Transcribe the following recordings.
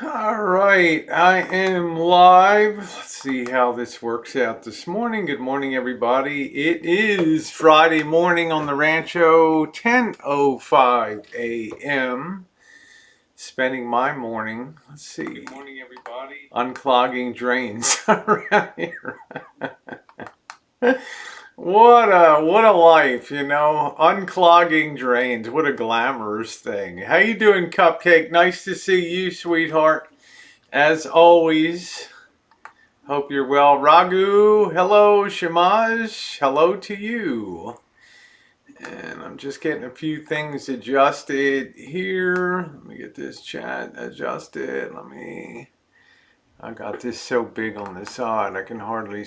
All right, I am live. Let's see how this works out this morning. Good morning, everybody. It is Friday morning on the Rancho, 10:05 a.m. Spending my morning, let's see. Good morning, everybody. Unclogging drains around here. What a life, unclogging drains. What a glamorous thing. How you doing, Cupcake? Nice to see you, sweetheart. As always, hope you're well. Raghu, hello. Shamaj, hello to you. And I'm just getting a few things adjusted here. Let me get this chat adjusted. I got this so big on the side, I can hardly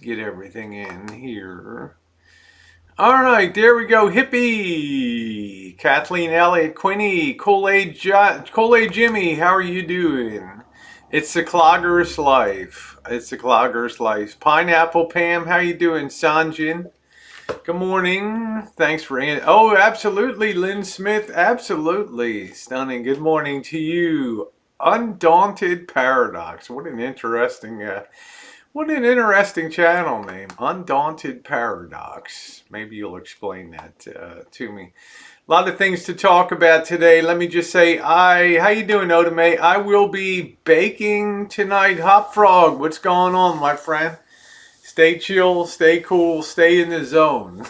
get everything in here. All right, there we go. Hippie, Kathleen Elliott, Quinny, Kool-Aid Jimmy, how are you doing? It's the clogger's life. It's the clogger's life. Pineapple Pam, how you doing? Sanjin, good morning. Thanks for oh, absolutely. Lynn Smith, absolutely stunning. Good morning to you. Undaunted Paradox. What an interesting channel name, Undaunted Paradox. Maybe you'll explain that to me. A lot of things to talk about today. Let me just say, how you doing, Otame? I will be baking tonight. Hop Frog, what's going on, my friend? Stay chill, stay cool, stay in the zone.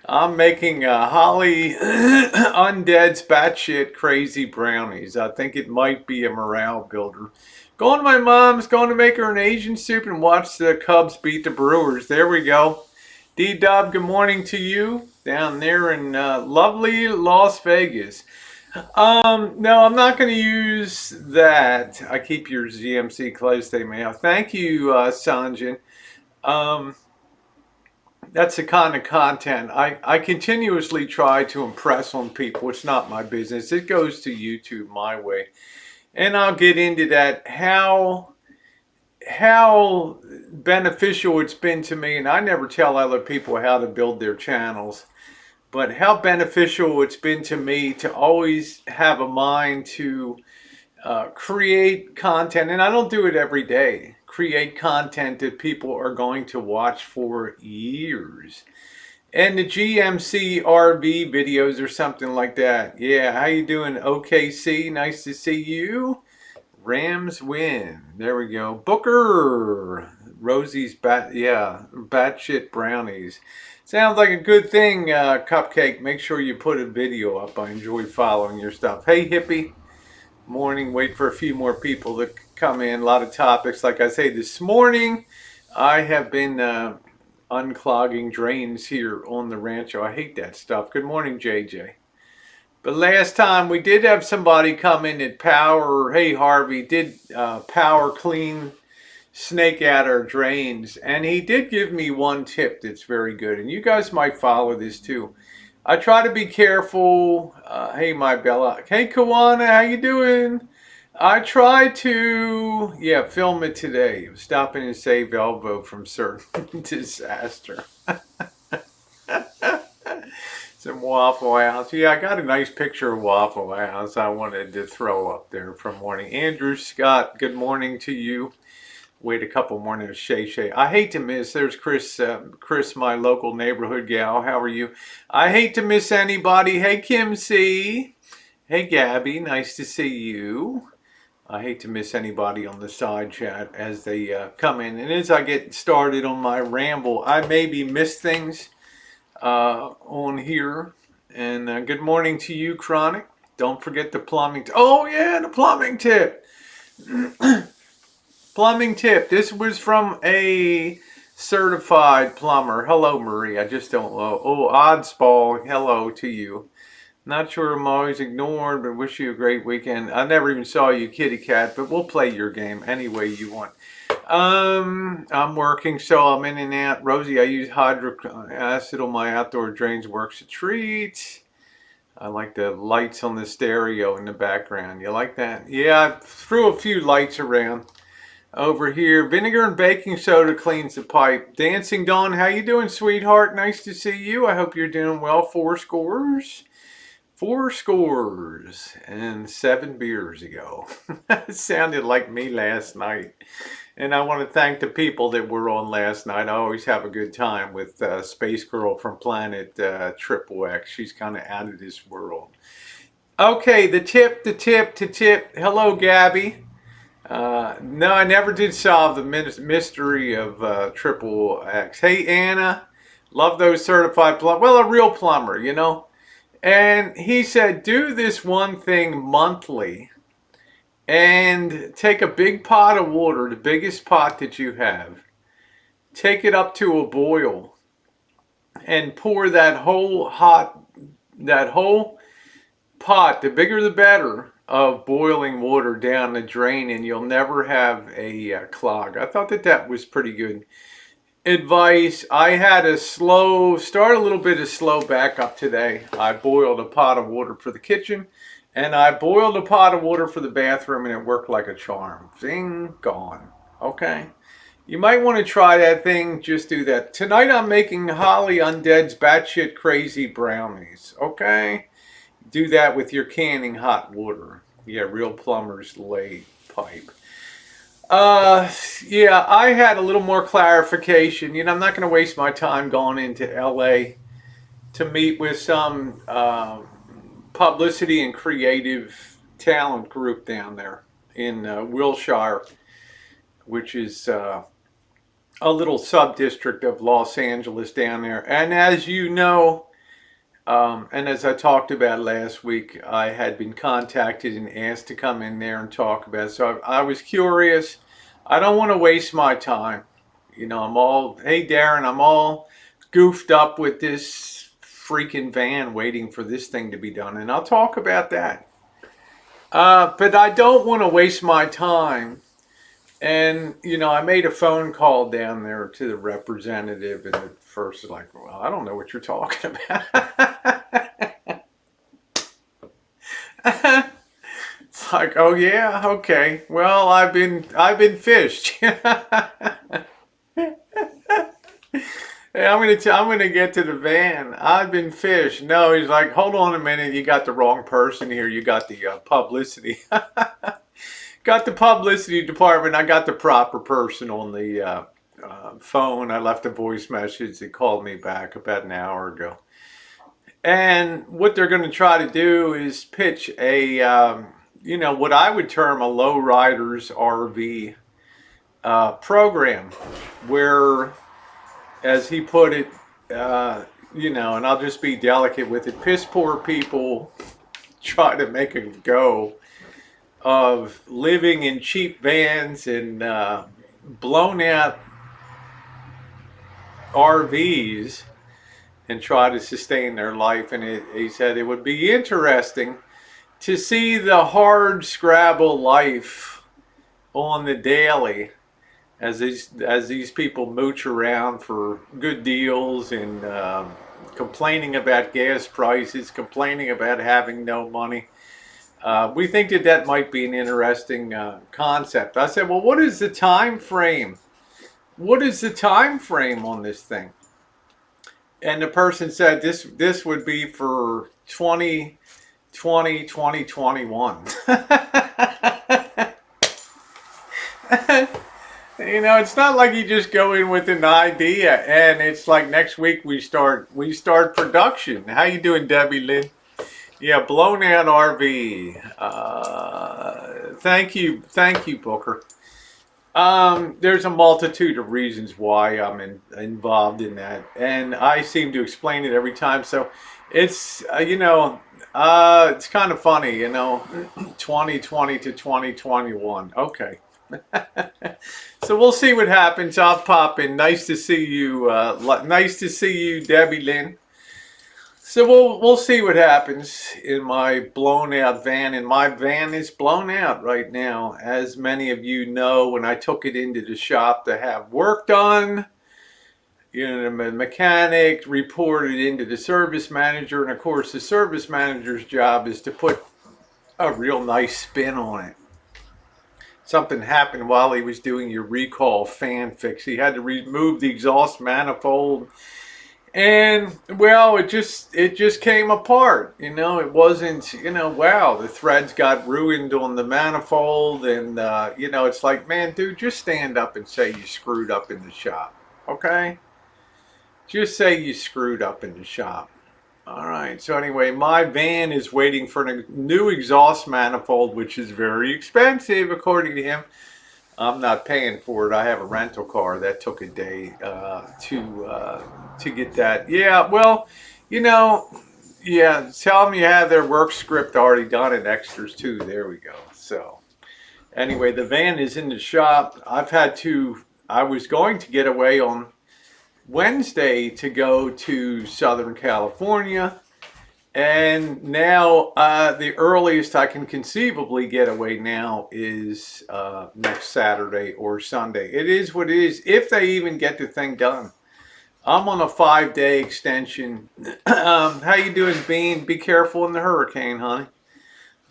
I'm making Holly UnDead's batshit crazy brownies. I think it might be a morale builder. Going to my mom's, going to make her an Asian soup and watch the Cubs beat the Brewers. There we go. D-Dub, good morning to you down there in lovely Las Vegas. No, I'm not going to use that. I keep your ZMC close, they may have. Thank you, Sanjin. That's the kind of content I continuously try to impress on people. It's not my business. It goes to YouTube my way. And I'll get into that, how beneficial it's been to me. And I never tell other people how to build their channels, but how beneficial it's been to me to always have a mind to create content. And I don't do it every day. Create content that people are going to watch for years. And the GMC RV videos or something like that. Yeah, how you doing, OKC? Nice to see you. Rams win. There we go. Booker. Rosie's batshit brownies. Sounds like a good thing, Cupcake. Make sure you put a video up. I enjoy following your stuff. Hey, Hippie. Morning. Wait for a few more people to come in. A lot of topics. Like I say, this morning I have been unclogging drains here on the Rancho. I hate that stuff. Good morning, JJ. But last time we did have somebody come in at power. Hey, Harvey did power clean, snake out our drains, and he did give me one tip that's very good, and you guys might follow this too. I try to be careful. Hey, my Bella. Hey, Kawana, how you doing? I try to, film it today. Stopping and save elbow from certain disaster. Some Waffle House. Yeah, I got a nice picture of Waffle House I wanted to throw up there from morning. Andrew Scott, good morning to you. Wait a couple mornings, Shay. I hate to miss. There's Chris, my local neighborhood gal. How are you? I hate to miss anybody. Hey, Kim C. Hey, Gabby. Nice to see you. I hate to miss anybody on the side chat as they come in. And as I get started on my ramble, I maybe miss things on here. And good morning to you, Chronic. Don't forget the plumbing. Oh, yeah, the plumbing tip. Plumbing tip. This was from a certified plumber. Hello, Marie. I just don't know. Oh, Oddsball. Hello to you. Not sure I'm always ignored, but wish you a great weekend. I never even saw you, kitty cat, but we'll play your game any way you want. I'm working, so I'm in and out. Rosie, I use hydric acid on my outdoor drains. Works a treat. I like the lights on the stereo in the background. You like that? Yeah, I threw a few lights around. Over here, vinegar and baking soda cleans the pipe. Dancing Dawn, how you doing, sweetheart? Nice to see you. I hope you're doing well. 4 scores. Four scores and 7 beers ago. It sounded like me last night. And I want to thank the people that were on last night. I always have a good time with Space Girl from Planet Triple X. She's kind of out of this world. Okay, the tip. Hello, Gabby. No, I never did solve the mystery of Triple X. Hey, Anna. Love those certified plumbers. Well, a real plumber, you know. And he said, do this one thing monthly and take a big pot of water, the biggest pot that you have, take it up to a boil and pour that whole pot, the bigger the better, of boiling water down the drain, and you'll never have a clog. I thought that was pretty good advice. I had a little bit of slow backup today. I boiled a pot of water for the kitchen and I boiled a pot of water for the bathroom, and it worked like a charm. Thing gone. Okay. You might want to try that thing. Just do that. Tonight I'm making Holly UnDead's batshit crazy brownies. Okay. Do that with your canning hot water. Yeah, real plumbers lay pipe. Yeah, I had a little more clarification. You know, I'm not going to waste my time going into LA to meet with some publicity and creative talent group down there in Wilshire, which is a little sub-district of Los Angeles down there. And as you know, and as I talked about last week, I had been contacted and asked to come in there and talk about it. So I was curious. I don't want to waste my time. You know, hey Darren, I'm all goofed up with this freaking van waiting for this thing to be done. And I'll talk about that. But I don't want to waste my time. And, you know, I made a phone call down there to the representative, and at first it's like, well, I don't know what you're talking about. It's like, oh yeah, okay. Well, I've been fished. Hey, I'm gonna get to the van. I've been fished. No, he's like, hold on a minute. You got the wrong person here. You got the publicity. Got the publicity department. I got the proper person on the phone. I left a voice message. They called me back about an hour ago. And what they're going to try to do is pitch a, you know, what I would term a lowriders RV program, where, as he put it, you know, and I'll just be delicate with it, piss poor people try to make a go of living in cheap vans and blown out RVs and try to sustain their life. And he said it would be interesting to see the hard scrabble life on the daily as these people mooch around for good deals and complaining about gas prices, complaining about having no money. We think that might be an interesting concept. I said, well, what is the time frame? What is the time frame on this thing? And the person said this would be for 2020, 2021. You know, it's not like you just go in with an idea and it's like next week we start production. How you doing, Debbie Lynn? Yeah, blown out RV. Thank you, Booker. There's a multitude of reasons why I'm involved in that, and I seem to explain it every time. So it's you know, it's kind of funny, you know, 2020 to 2021. Okay. So we'll see what happens. I'll pop in. Nice to see you. Nice to see you, Debbie Lynn. So we'll see what happens in my blown out van. And my van is blown out right now. As many of you know, when I took it into the shop to have work done, you know, the mechanic reported into the service manager. And of course, the service manager's job is to put a real nice spin on it. Something happened while he was doing your recall fan fix. He had to remove the exhaust manifold. And well, it just came apart. It wasn't. Wow, the threads got ruined on the manifold, and it's like, man, dude, just stand up and say you screwed up in the shop, okay? Just say you screwed up in the shop. All right. So anyway, my van is waiting for a new exhaust manifold, which is very expensive, according to him. I'm not paying for it. I have a rental car. That took a day to get that. Yeah. Well, you know, yeah. Tell them you have their work script already done and extras too. There we go. So anyway, the van is in the shop. I was going to get away on Wednesday to go to Southern California. And now the earliest I can conceivably get away now is next Saturday or Sunday. It is what it is, if they even get the thing done. I'm on a 5-day extension. How you doing, Bean? Be careful in the hurricane, honey.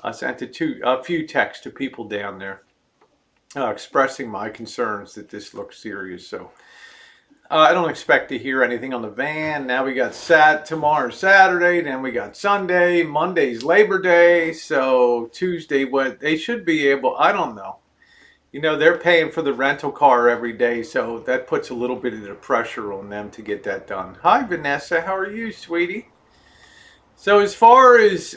I sent a few texts to people down there expressing my concerns that this looks serious. So I don't expect to hear anything on the van. Now we got tomorrow Saturday, then we got Sunday. Monday's Labor Day, so Tuesday, what they should be able, I don't know. They're paying for the rental car every day, so that puts a little bit of the pressure on them to get that done. Hi, Vanessa. How are you, sweetie? So as far as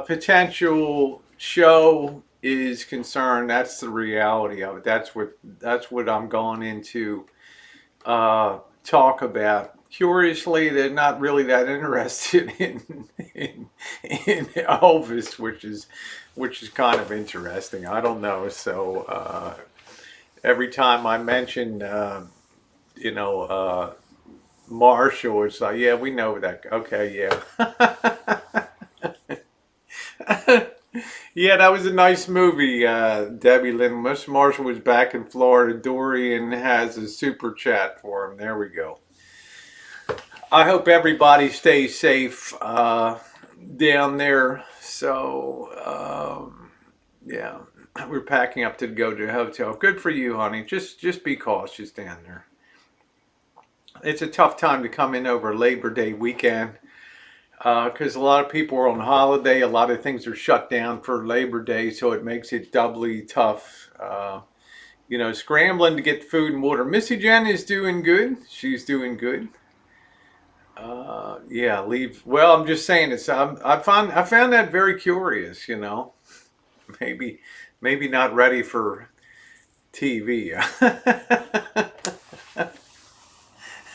potential show is concerned, that's the reality of it. That's what I'm going into talk about. Curiously, they're not really that interested in Elvis, which is kind of interesting. I don't know. So every time I mention you know Marshall, it's like, yeah, we know that. Okay, yeah. Yeah, that was a nice movie, Debbie Lynn. Miss Marshall was back in Florida. Dorian has a super chat for him. There we go. I hope everybody stays safe down there. So, yeah, we're packing up to go to a hotel. Good for you, honey. Just be cautious down there. It's a tough time to come in over Labor Day weekend because a lot of people are on holiday. A lot of things are shut down for Labor Day, so it makes it doubly tough. Scrambling to get food and water. Missy Jenn is doing good. She's doing good. Yeah, leave. Well, I'm just saying it's. I found that very curious. Maybe maybe not ready for TV.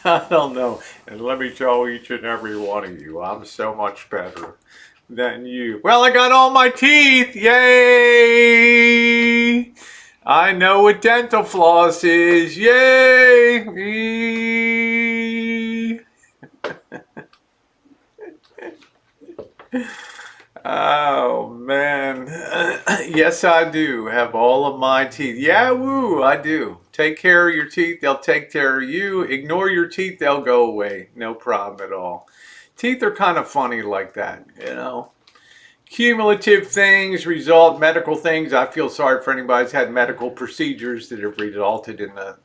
I don't know. And let me tell each and every one of you, I'm so much better than you. Well, I got all my teeth. Yay! I know what dental floss is. Yay! Oh man. Yes, I do have all of my teeth. Yeah, woo, I do. Take care of your teeth, they'll take care of you. Ignore your teeth, they'll go away. No problem at all. Teeth are kind of funny like that. Cumulative things result, medical things. I feel sorry for anybody who's had medical procedures that have resulted in the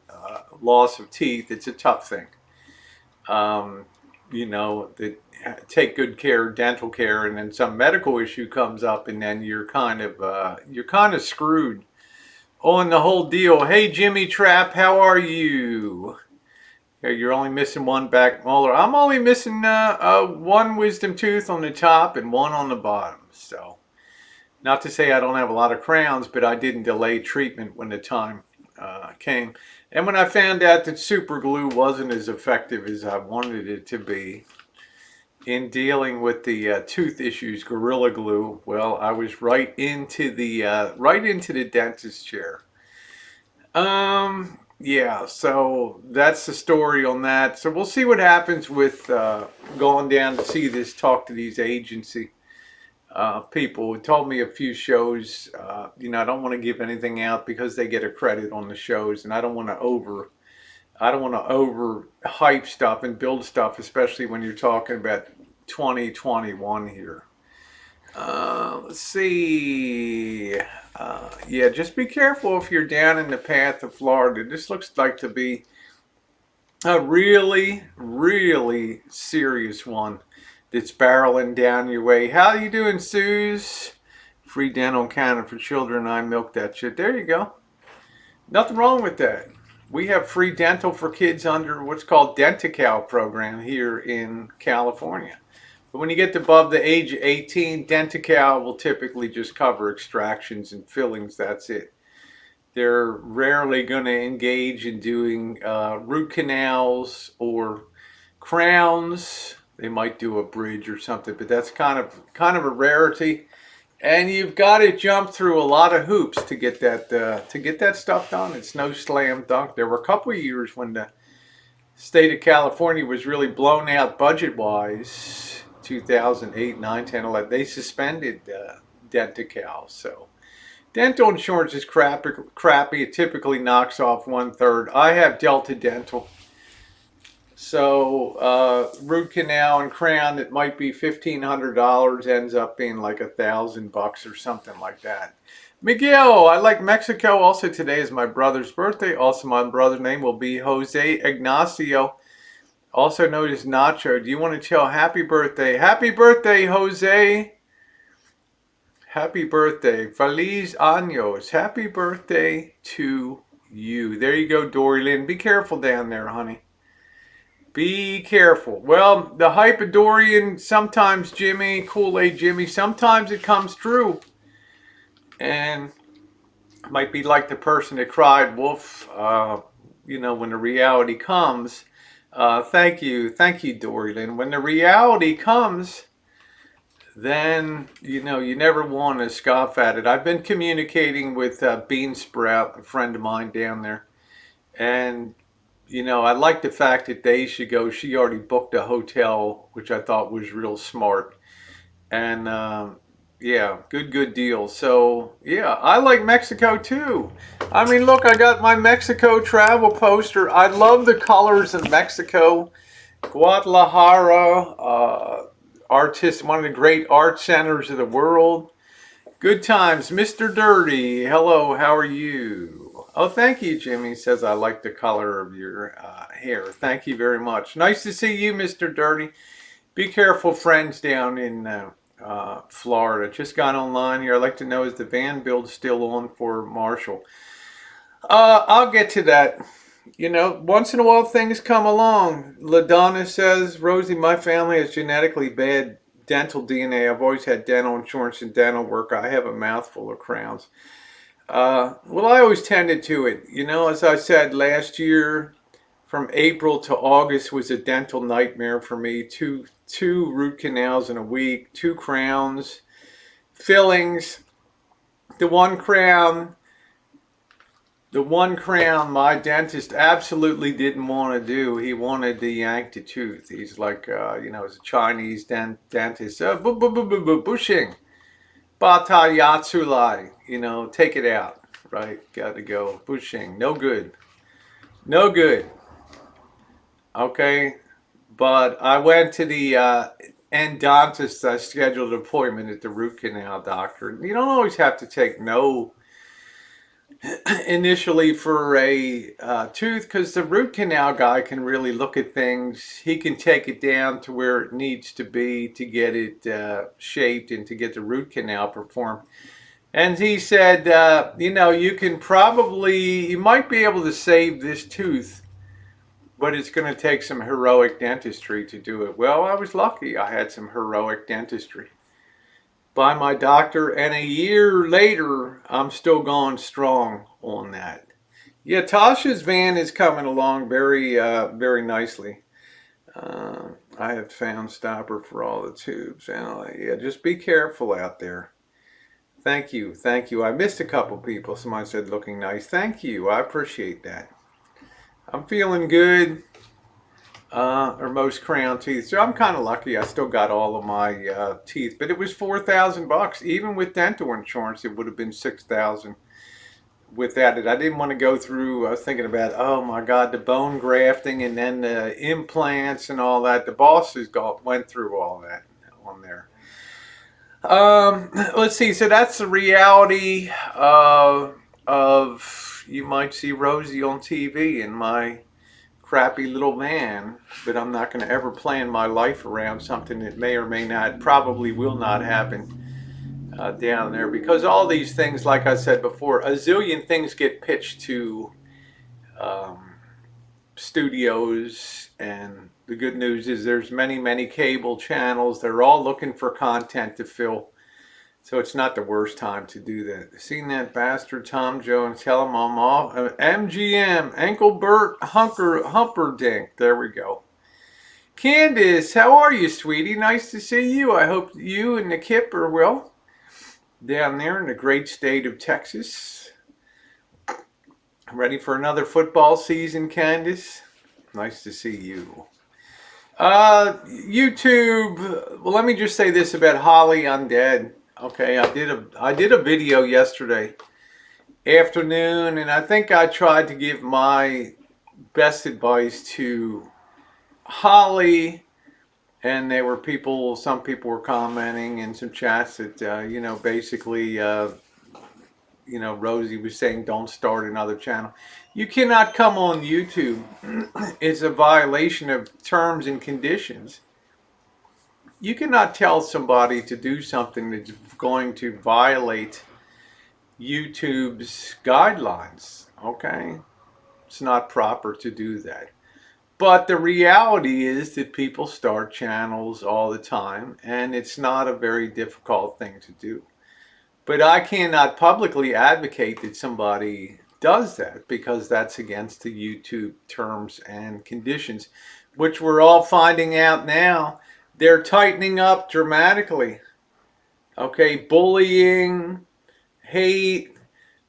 loss of teeth. It's a tough thing. That take good care, dental care, and then some medical issue comes up, and then you're kind of screwed on the whole deal. Hey, Jimmy Trap, how are you? Yeah, you're only missing one back molar. I'm only missing one wisdom tooth on the top and one on the bottom. So, not to say I don't have a lot of crowns, but I didn't delay treatment when the time came. And when I found out that super glue wasn't as effective as I wanted it to be in dealing with the tooth issues, Gorilla Glue, well, I was right into the dentist chair. Yeah, so that's the story on that. So we'll see what happens with going down to talk to these agency people who told me a few shows. I don't want to give anything out because they get a credit on the shows, and I don't want to over hype stuff and build stuff, especially when you're talking about 2021 here. Let's see. Yeah, just be careful if you're down in the path of Florida. This looks like to be A really, really serious one that's barreling down your way. How you doing, Suze? Free dental Canada for children. I milk that shit. There you go. Nothing wrong with that. We have free dental for kids under what's called Denti-Cal program here in California. But when you get above the age of 18, Denti-Cal will typically just cover extractions and fillings. That's it. They're rarely going to engage in doing root canals or crowns. They might do a bridge or something, but that's kind of a rarity. And you've got to jump through a lot of hoops to get that stuff done. It's no slam dunk. There were a couple of years when the state of California was really blown out budget wise. 2008, 9, 10, 11. They suspended Denti-Cal. So dental insurance is crappy. It typically knocks off 1/3. I have Delta Dental. So root canal and crown that might be $1,500 ends up being like $1,000 or something like that. Miguel, I like Mexico. Also today is my brother's birthday. Also my brother's name will be Jose Ignacio, also known as Nacho. Do you want to tell happy birthday? Happy birthday, Jose. Happy birthday. Feliz años. Happy birthday to you. There you go, Dory Lynn. Be careful down there, honey. Be careful. Well, the Hypodorian, sometimes Jimmy, Kool-Aid Jimmy, sometimes it comes true. And it might be like the person that cried wolf, when the reality comes. Thank you, Dory Lynn. When the reality comes, then, you never want to scoff at it. I've been communicating with Bean Sprout, a friend of mine down there. And I like the fact that days ago she already booked a hotel, which I thought was real smart. And yeah, good deal. So yeah, I like Mexico too. I mean, look, I got my Mexico travel poster. I love the colors of Mexico. Guadalajara, one of the great art centers of the world. Good times, Mr. Dirty. Hello, how are you? Oh, thank you, Jimmy. Says I like the color of your hair. Thank you very much. Nice to see you, Mr. Dirty. Be careful, friends down in Florida. Just got online here. I'd like to know, is the van build still on for Marshall? I'll get to that. Once in a while things come along. LaDonna says, Rosie, my family has genetically bad dental DNA. I've always had dental insurance and dental work. I have a mouthful of crowns. Well, I always tended to it. As I said, last year from April to August was a dental nightmare for me. Two root canals in a week, 2 crowns, fillings. The one crown my dentist absolutely didn't want to do. He wanted to yank the tooth. He's like, he's a Chinese dentist. Bushing. Bata Yatsulai. Take it out. Right? Got to go. Bushing. No good. No good. Okay. But I went to the endodontist. I scheduled an appointment at the root canal doctor. You don't always have to take no initially for a tooth, because the root canal guy can really look at things. He can take it down to where it needs to be to get it shaped and to get the root canal performed. And he said, you might be able to save this tooth, but it's going to take some heroic dentistry to do it. Well, I was lucky. I had some heroic dentistry by my doctor, and a year later, I'm still going strong on that. Yeah, Tasha's van is coming along very, very nicely. I have found stopper for all the tubes. And yeah, just be careful out there. Thank you. I missed a couple people. Somebody said looking nice. Thank you. I appreciate that. I'm feeling good. Or most crown teeth. So I'm kind of lucky. I still got all of my teeth, but it was $4,000. Even with dental insurance, it would have been $6,000 without it. I didn't want to go through. I was thinking about, oh my God, the bone grafting and then the implants and all that. The bosses went through all that on there. Let's see. So that's the reality of you might see Rosie on TV in my crappy little van, but I'm not going to ever plan my life around something that may or may not, probably will not happen down there, because all these things, like I said before, a zillion things get pitched to studios, and the good news is there's many cable channels. They're all looking for content to fill, so it's not the worst time to do that. Seen that bastard Tom Jones? Tell him I'm off. MGM, Engelbert Humperdinck. There we go. Candace, how are you, sweetie? Nice to see you. I hope you and the Kip are well down there in the great state of Texas. Ready for another football season, Candace? Nice to see you. YouTube. Well, let me just say this about Holly UnDead. Okay, I did a video yesterday afternoon, and I think I tried to give my best advice to Holly, and there were some people were commenting in some chats that basically Rosie was saying don't start another channel. You cannot come on YouTube. It's a violation of terms and conditions. You cannot tell somebody to do something that's going to violate YouTube's guidelines, okay? It's not proper to do that. But the reality is that people start channels all the time, and it's not a very difficult thing to do. But I cannot publicly advocate that somebody does that, because that's against the YouTube terms and conditions, which we're all finding out now. They're tightening up dramatically. Okay, bullying, hate,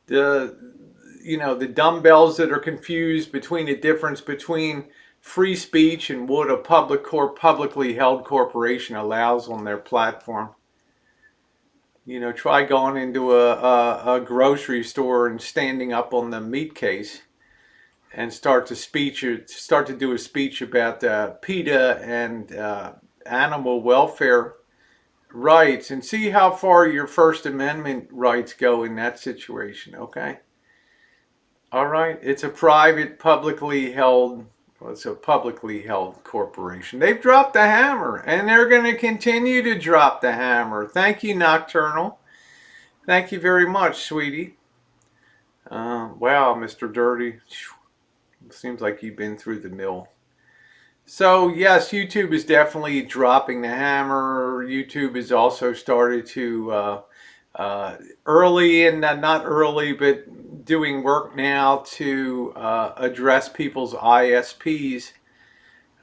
the dumbbells that are confused between the difference between free speech and what a publicly held corporation allows on their platform. Try going into a grocery store and standing up on the meat case and start to do a speech about PETA and animal welfare rights, and see how far your First Amendment rights go in that situation, okay? All right, it's a publicly held corporation. They've dropped the hammer, and they're going to continue to drop the hammer. Thank you, Nocturnal. Thank you very much, sweetie. Wow, Mr. Dirty. Seems like you've been through the mill. So, yes, YouTube is definitely dropping the hammer. YouTube has also started to, early and not early, but doing work now to address people's ISPs.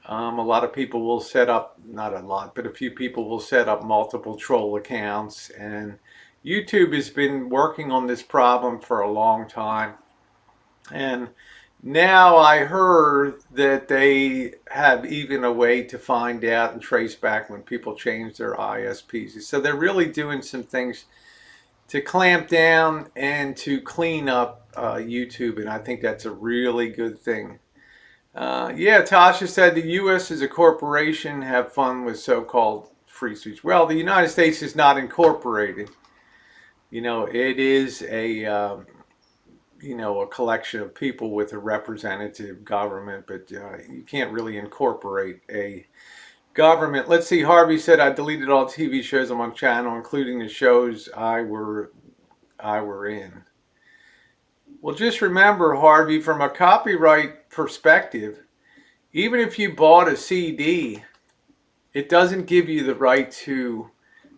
A lot of people will set up, not a lot, but a few people will set up multiple troll accounts. And YouTube has been working on this problem for a long time. And now I heard that they have even a way to find out and trace back when people change their ISPs. So they're really doing some things to clamp down and to clean up YouTube, and I think that's a really good thing. Yeah, Tasha said the U.S. is a corporation. Have fun with so-called free speech. Well, the United States is not incorporated. It is a collection of people with a representative government, but you can't really incorporate a government. Let's see, Harvey said, I deleted all TV shows on my channel, including the shows I were in. Well, just remember, Harvey, from a copyright perspective, even if you bought a CD, it doesn't give you the right to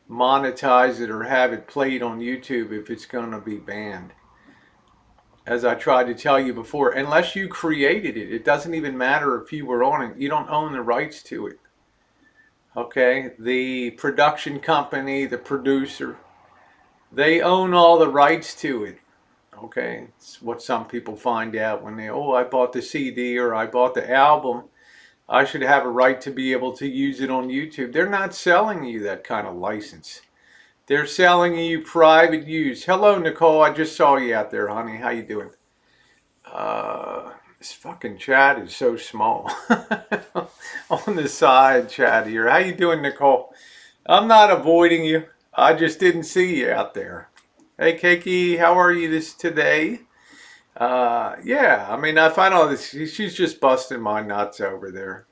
monetize it or have it played on YouTube if it's going to be banned. As I tried to tell you before, unless you created it, it doesn't even matter if you were on it. You don't own the rights to it. Okay? The production company, the producer, they own all the rights to it. Okay? It's what some people find out when I bought the CD or I bought the album. I should have a right to be able to use it on YouTube. They're not selling you that kind of license. They're selling you private use. Hello, Nicole. I just saw you out there, honey. How you doing? This fucking chat is so small. On the side chat here. How you doing, Nicole? I'm not avoiding you. I just didn't see you out there. Hey, Keiki. How are you today? Yeah, I mean, I find all this, she's just busting my nuts over there.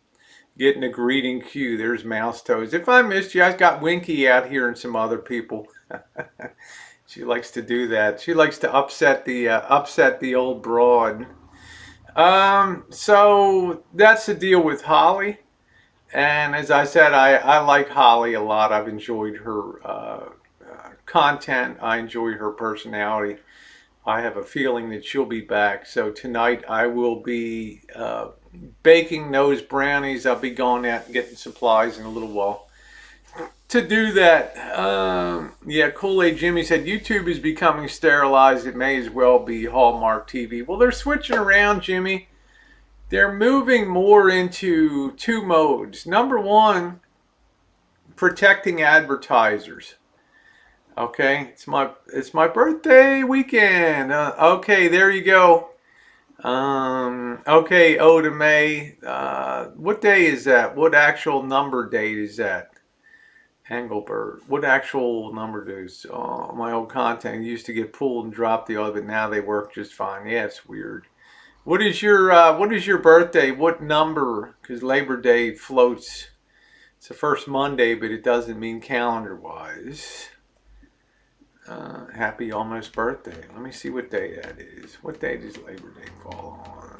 Getting a greeting cue. There's Mouse Toes. If I missed you, I got Winky out here and some other people. She likes to do that. She likes to upset the old broad. So that's the deal with Holly. And as I said, I like Holly a lot. I've enjoyed her content. I enjoy her personality. I have a feeling that she'll be back. So tonight I will be baking those brownies. I'll be going out and getting supplies in a little while to do that. Yeah, Kool-Aid Jimmy said YouTube is becoming sterilized. It may as well be Hallmark TV. Well, they're switching around, Jimmy. They're moving more into two modes. Number one, protecting advertisers. Okay, it's my birthday weekend. Okay, there you go. Okay, Oda May. What day is that? What actual number date is that? Engelbert. What actual number does my old content used to get pulled and dropped the other, but now they work just fine. Yeah, it's weird. What is your birthday? What number? Because Labor Day floats. It's the first Monday, but it doesn't mean calendar wise. Happy almost birthday. Let me see what day that is. What day does Labor Day fall on?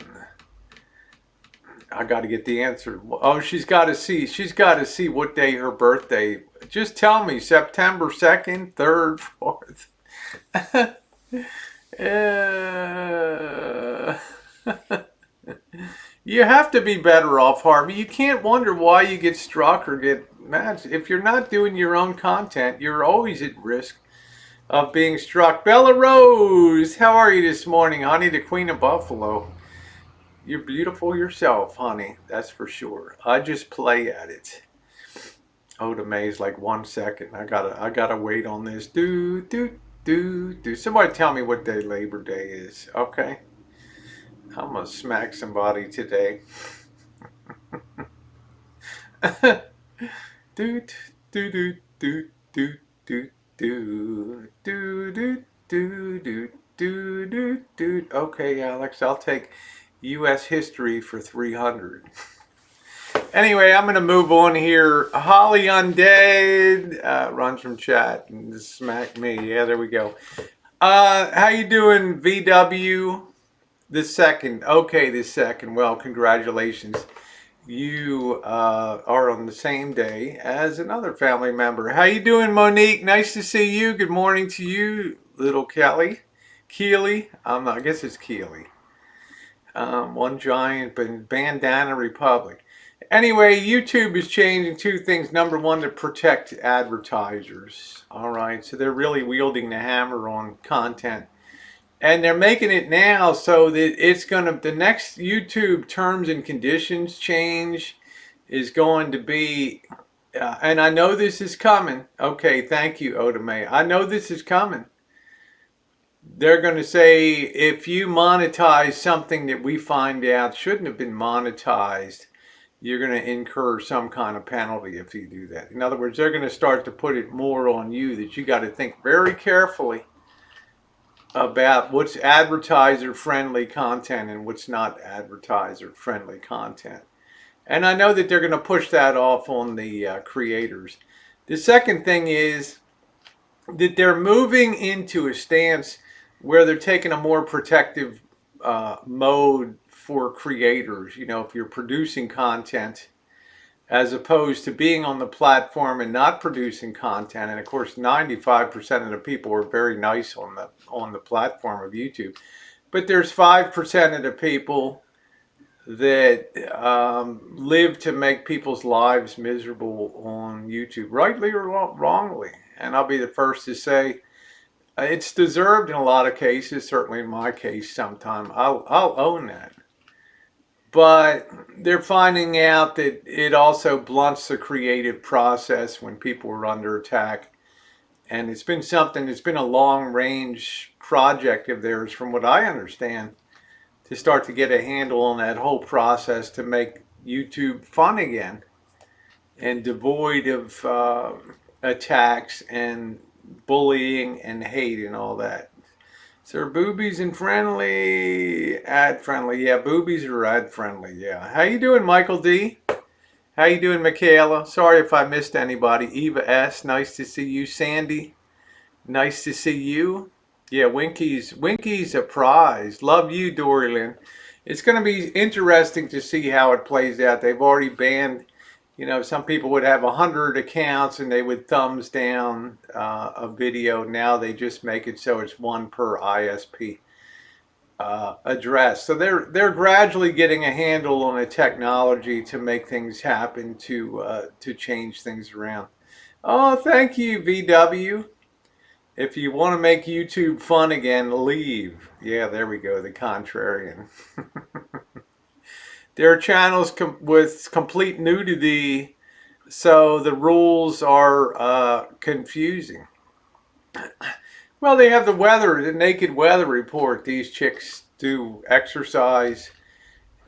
I got to get the answer. Oh, she's got to see. She's got to see what day her birthday. Just tell me. September 2nd, 3rd, 4th. You have to be better off, Harvey. You can't wonder why you get struck or get mad. If you're not doing your own content, you're always at risk of being struck. Bella Rose, how are you this morning, honey? The Queen of Buffalo. You're beautiful yourself, honey. That's for sure. I just play at it. Oda May's like 1 second. I gotta wait on this. Do. Somebody tell me what day Labor Day is. Okay. I'm gonna smack somebody today. do do do do do do do do do do do. Okay, Alex, I'll take U.S. history for 300. Anyway, I'm going to move on here. Holly UnDead runs from chat and smack me. Yeah, there we go. How you doing, VW? The second. Okay, the second. Well, congratulations. You are on the same day as another family member. How you doing, Monique? Nice to see you. Good morning to you, little Kelly. Keely. I guess it's Keely. One giant bandana republic. Anyway, YouTube is changing two things. Number one, to protect advertisers. All right, so they're really wielding the hammer on content. And they're making it now so that it's going to, the next YouTube terms and conditions change is going to be, and I know this is coming. Okay, thank you, Oda May. I know this is coming. They're going to say if you monetize something that we find out shouldn't have been monetized, you're going to incur some kind of penalty if you do that. In other words, they're going to start to put it more on you that you got to think very carefully about what's advertiser friendly content and what's not advertiser friendly content. And I know that they're going to push that off on the creators. The second thing is that they're moving into a stance where they're taking a more protective mode for creators. You know, if you're producing content, as opposed to being on the platform and not producing content. And of course, 95% of the people are very nice on the platform of YouTube. But there's 5% of the people that live to make people's lives miserable on YouTube, rightly or wrongly. And I'll be the first to say it's deserved in a lot of cases, certainly in my case sometime. I'll own that. But they're finding out that it also blunts the creative process when people are under attack. And it's been something, it's been a long range project of theirs, from what I understand, to start to get a handle on that whole process to make YouTube fun again and devoid of attacks and bullying and hate and all that. So boobies and friendly, ad friendly. Yeah, boobies are ad friendly. Yeah. How you doing, Michael D? How you doing, Michaela? Sorry if I missed anybody. Eva S. Nice to see you. Sandy. Nice to see you. Yeah, Winky's a prize. Love you, Dorlin. It's going to be interesting to see how it plays out. They've already banned, some people would have 100 accounts and they would thumbs down a video. Now they just make it so it's one per ISP address. So they're gradually getting a handle on the technology to make things happen to change things around. Oh, thank you, VW. If you want to make YouTube fun again, leave. Yeah, there we go, the contrarian. There are channels with complete nudity, so the rules are confusing. Well, they have the naked weather report. These chicks do exercise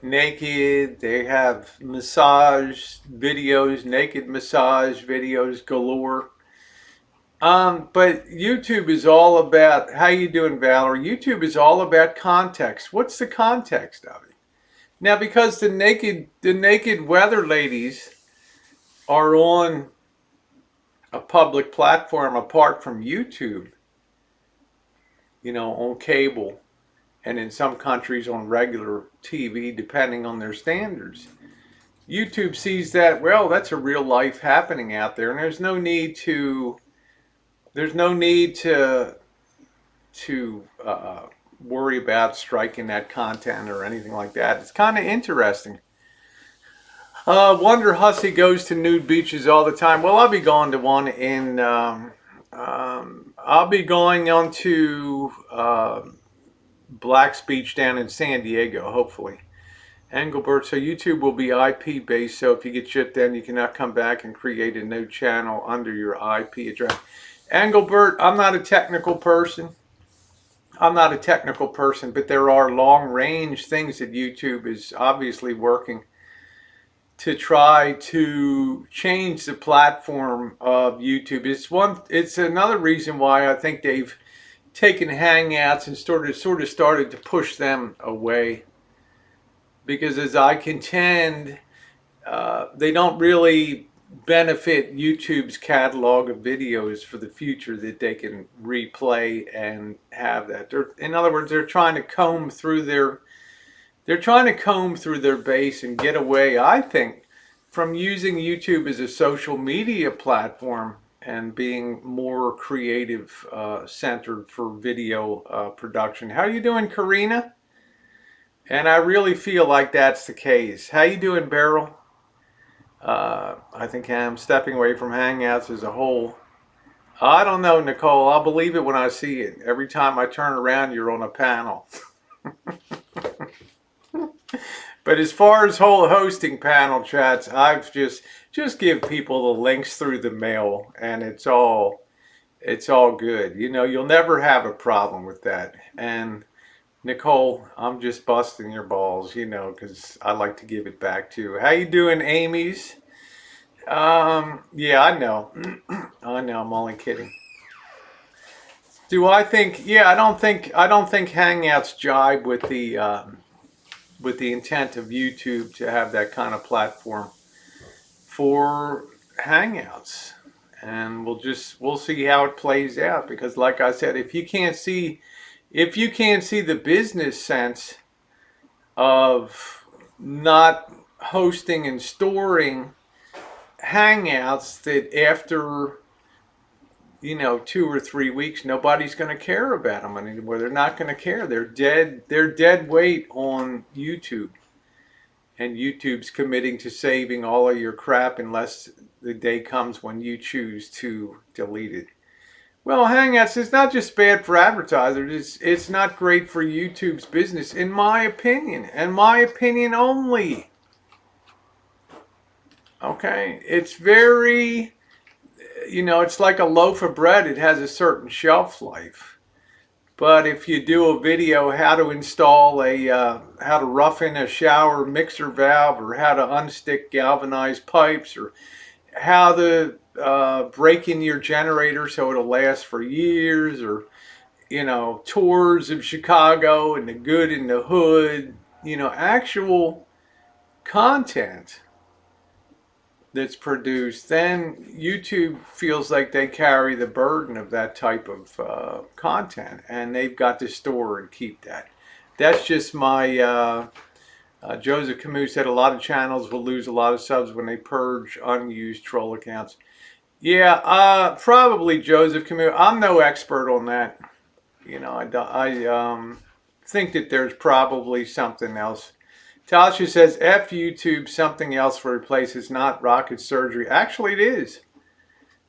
naked. They have massage videos, naked massage videos galore. But YouTube is all about, how you doing, Valerie? YouTube is all about context. What's the context of it? Now, because the naked weather ladies are on a public platform apart from YouTube, on cable, and in some countries on regular TV, depending on their standards. YouTube sees that, well, that's a real life happening out there, and there's no need to worry about striking that content or anything like that. It's kind of interesting. Wonder Hussy goes to nude beaches all the time. Well, I'll be going to one in. I'll be going on to Black's Beach down in San Diego, hopefully. Engelbert, so YouTube will be IP based, so if you get shut down, you cannot come back and create a new channel under your IP address. Engelbert, I'm not a technical person. But there are long range things that YouTube is obviously working to try to change the platform of YouTube. It's another reason why I think they've taken Hangouts and sort of started to push them away. Because as I contend, they don't really benefit YouTube's catalog of videos for the future that they can replay and have that. In other words, they're trying to comb through their base and get away, I think, from using YouTube as a social media platform and being more creative centered for video production. How are you doing, Karina? And I really feel like that's the case. How you doing, Beryl? I think I'm stepping away from Hangouts as a whole. I don't know, Nicole. I'll believe it when I see it. Every time I turn around, you're on a panel. But as far as whole hosting panel chats, I've just give people the links through the mail, and it's all good. You'll never have a problem with that. And Nicole, I'm just busting your balls, because I like to give it back to you. How you doing, Amy's? Yeah, I know. I know, I'm only kidding. Do I think, yeah, I don't think Hangouts jibe with the intent of YouTube to have that kind of platform for Hangouts. And we'll see how it plays out, because like I said, if you can't see the business sense of not hosting and storing Hangouts, that after 2 or 3 weeks nobody's going to care about them anymore. They're not going to care. They're dead weight on YouTube, and YouTube's committing to saving all of your crap unless the day comes when you choose to delete it. Well, Hangouts is not just bad for advertisers. It's not great for YouTube's business, in my opinion, and my opinion only. Okay, it's very, it's like a loaf of bread. It has a certain shelf life. But if you do a video how to install how to rough in a shower mixer valve, or how to unstick galvanized pipes, or how to break in your generator so it'll last for years, or tours of Chicago and the good in the hood, actual content that's produced, then YouTube feels like they carry the burden of that type of content, and they've got to store and keep that. That's just my Joseph Camus said a lot of channels will lose a lot of subs when they purge unused troll accounts. Yeah, probably Joseph Camus. I'm no expert on that. I think that there's probably something else. Tasha says, F YouTube, something else for replace is not rocket surgery. Actually, it is.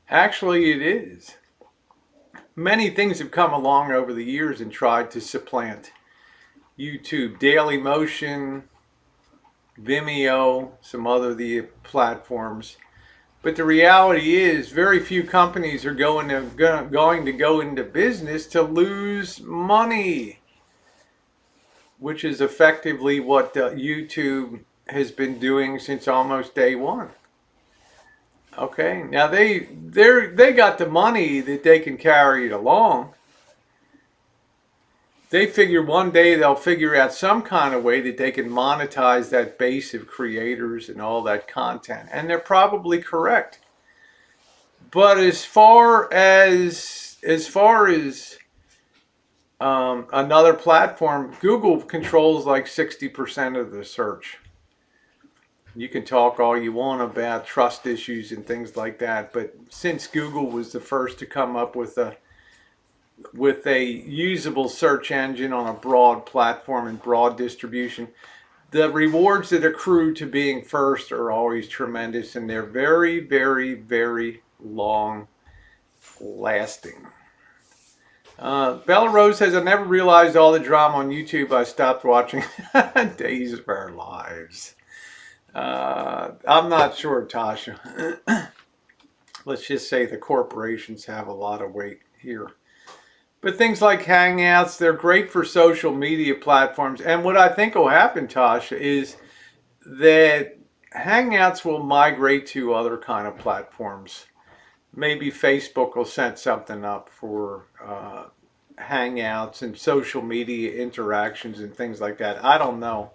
Actually, it is. Many things have come along over the years and tried to supplant YouTube. Daily Motion, Vimeo, some other the platforms. But the reality is very few companies are going to go into business to lose money, which is effectively what YouTube has been doing since almost day one. Okay, now they got the money that they can carry it along. They figure one day they'll figure out some kind of way that they can monetize that base of creators and all that content, and they're probably correct. But as far as another platform, Google controls like 60% of the search. You can talk all you want about trust issues and things like that, but since Google was the first to come up with a usable search engine on a broad platform and broad distribution, the rewards that accrue to being first are always tremendous, and they're very, very, very long lasting. Bella Rose says, I never realized all the drama on YouTube. I stopped watching Days of Our Lives. I'm not sure, Tasha. Let's just say the corporations have a lot of weight here. But things like Hangouts, they're great for social media platforms. And what I think will happen, Tasha, is that Hangouts will migrate to other kind of platforms. Maybe Facebook will set something up for Hangouts and social media interactions and things like that. I don't know.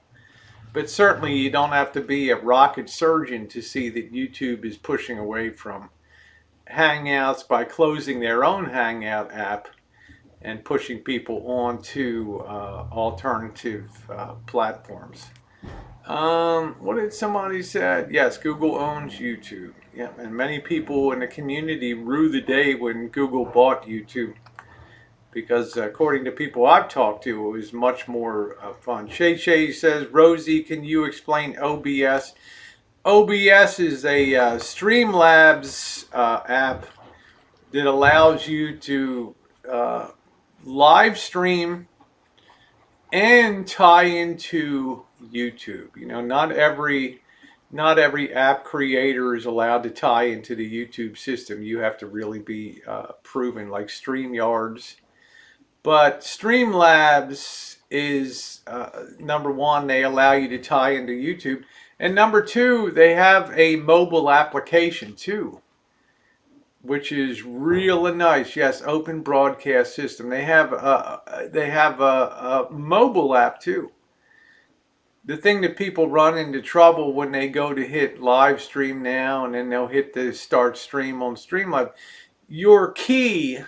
But certainly you don't have to be a rocket surgeon to see that YouTube is pushing away from Hangouts by closing their own Hangout app and pushing people onto alternative platforms. What did somebody say? Yes, Google owns YouTube. Yeah, and many people in the community rue the day when Google bought YouTube, because according to people I've talked to, it was much more fun. Shay Shay says, Rosie, can you explain OBS? OBS is a Streamlabs app that allows you to live stream and tie into YouTube. Not every app creator is allowed to tie into the YouTube system. You have to really be proven, like StreamYards. But Streamlabs is number one, they allow you to tie into YouTube, and number two, they have a mobile application too, which is really nice. Yes, open broadcast system. They have a mobile app too. The thing that people run into trouble when they go to hit live stream now, and then they'll hit the start stream on Streamlabs, your key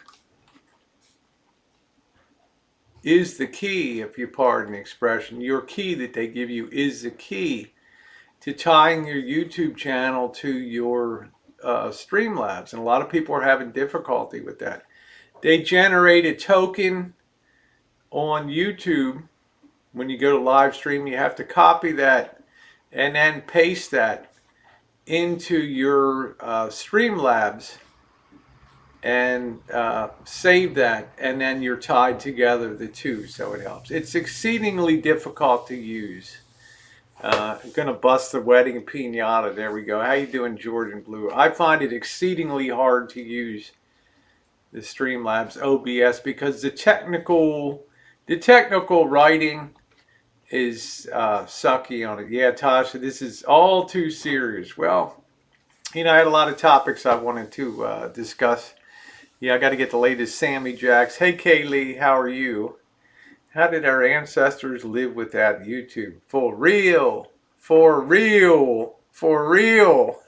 is the key, if you pardon the expression. Your key that they give you is the key to tying your YouTube channel to your Streamlabs, and a lot of people are having difficulty with that. They generate a token on YouTube. When you go to live stream, you have to copy that and then paste that into your Streamlabs and save that, and then you're tied together, the two, so it helps. It's exceedingly difficult to use. I'm gonna bust the wedding piñata. There we go. How you doing, Jordan Blue? I find it exceedingly hard to use the Streamlabs OBS because the technical writing is sucky on it. Yeah, Tasha, this is all too serious. Well, I had a lot of topics I wanted to discuss Yeah, I got to get the latest Sammy Jacks. Hey, Kaylee, how are you? How did our ancestors live without YouTube? For real. For real. For real.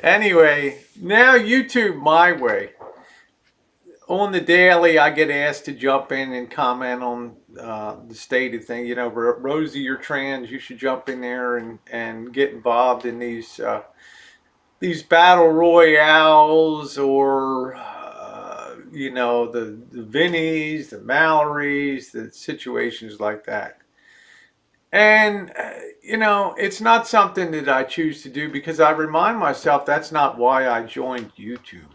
Anyway, now YouTube my way. On the daily, I get asked to jump in and comment on the state of things. You know, Rosie, you're trans. You should jump in there and get involved in these battle royales, or you know, the Vinnies, the Mallorys, the situations like that. And you know, it's not something that I choose to do, because I remind myself that's not why I joined YouTube.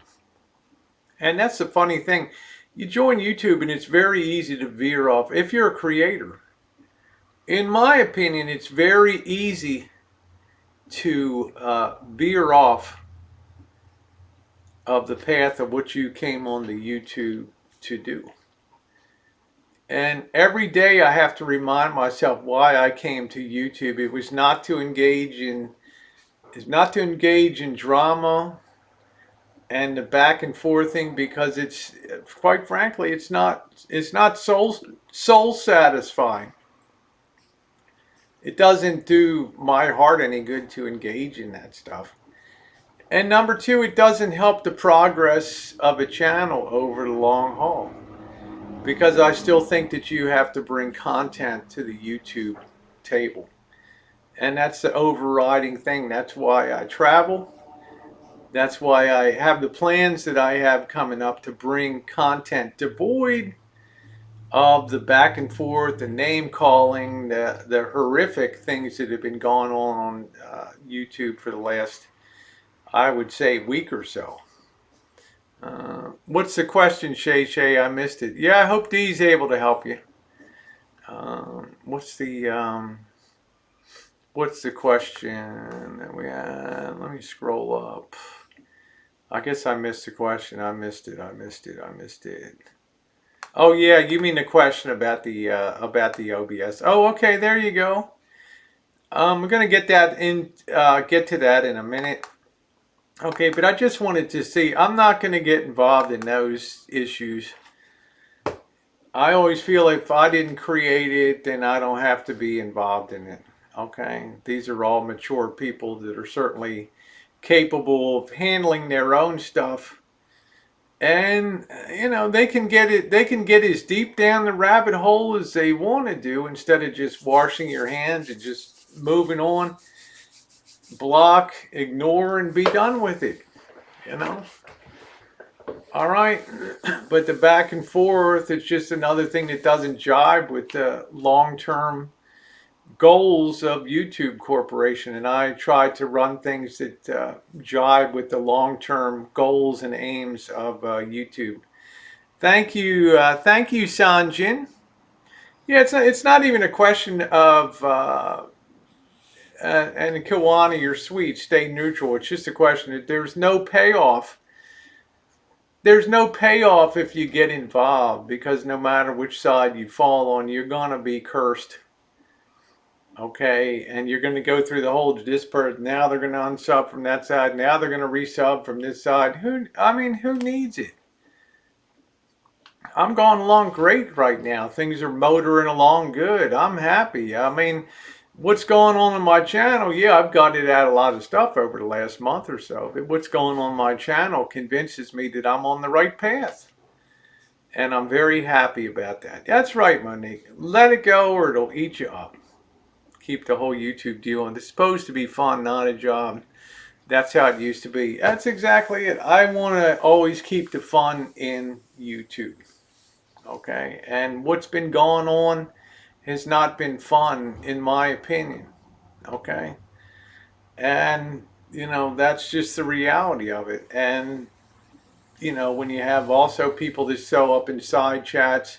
And that's the funny thing. You join YouTube and it's very easy to veer off. If you're a creator, in my opinion, it's very easy to veer off of the path of what you came on the YouTube to do. And every day I have to remind myself why I came to YouTube. It was not to engage in drama and the back and forth thing, because it's, quite frankly, it's not soul satisfying. It doesn't do my heart any good to engage in that stuff. And number two, it doesn't help the progress of a channel over the long haul, because I still think that you have to bring content to the YouTube table. And that's the overriding thing. That's why I travel. That's why I have the plans that I have coming up, to bring content devoid of the back and forth, the name calling, the horrific things that have been going on YouTube for the last, I would say, week or so. What's the question, Shay Shay? I missed it. Yeah, I hope Dee's able to help you. What's the question that we had? Let me scroll up. I guess I missed the question. I missed it. Oh yeah, you mean the question about the OBS? Oh, okay, there you go. We're gonna get to that in a minute. Okay, but I just wanted to see. I'm not gonna get involved in those issues. I always feel if I didn't create it, then I don't have to be involved in it. Okay, these are all mature people that are certainly capable of handling their own stuff, and you know, they can get as deep down the rabbit hole as they want to do, instead of just washing your hands and just moving on, block, ignore, and be done with it, you know. All right, but the back and forth, it's just another thing that doesn't jibe with the long-term goals of YouTube Corporation, and I try to run things that jive with the long-term goals and aims of YouTube. Thank you, Sanjin. Yeah, it's not even a question of and Kiwani, you're sweet. Stay neutral. It's just a question that there's no payoff. There's no payoff if you get involved, because no matter which side you fall on, you're gonna be cursed. Okay, and you're going to go through the whole, this person, now they're going to unsub from that side, now they're going to resub from this side. Who needs it? I'm going along great right now. Things are motoring along good. I'm happy. I mean, what's going on in my channel? Yeah, I've got it out a lot of stuff over the last month or so, but what's going on in my channel convinces me that I'm on the right path. And I'm very happy about that. That's right, Monique. Let it go or it'll eat you up. Keep the whole YouTube deal on. It's supposed to be fun, not a job. That's how it used to be. That's exactly it. I want to always keep the fun in YouTube. Okay? And what's been going on has not been fun, in my opinion. Okay? And, you know, that's just the reality of it. And, you know, when you have also people that show up in side chats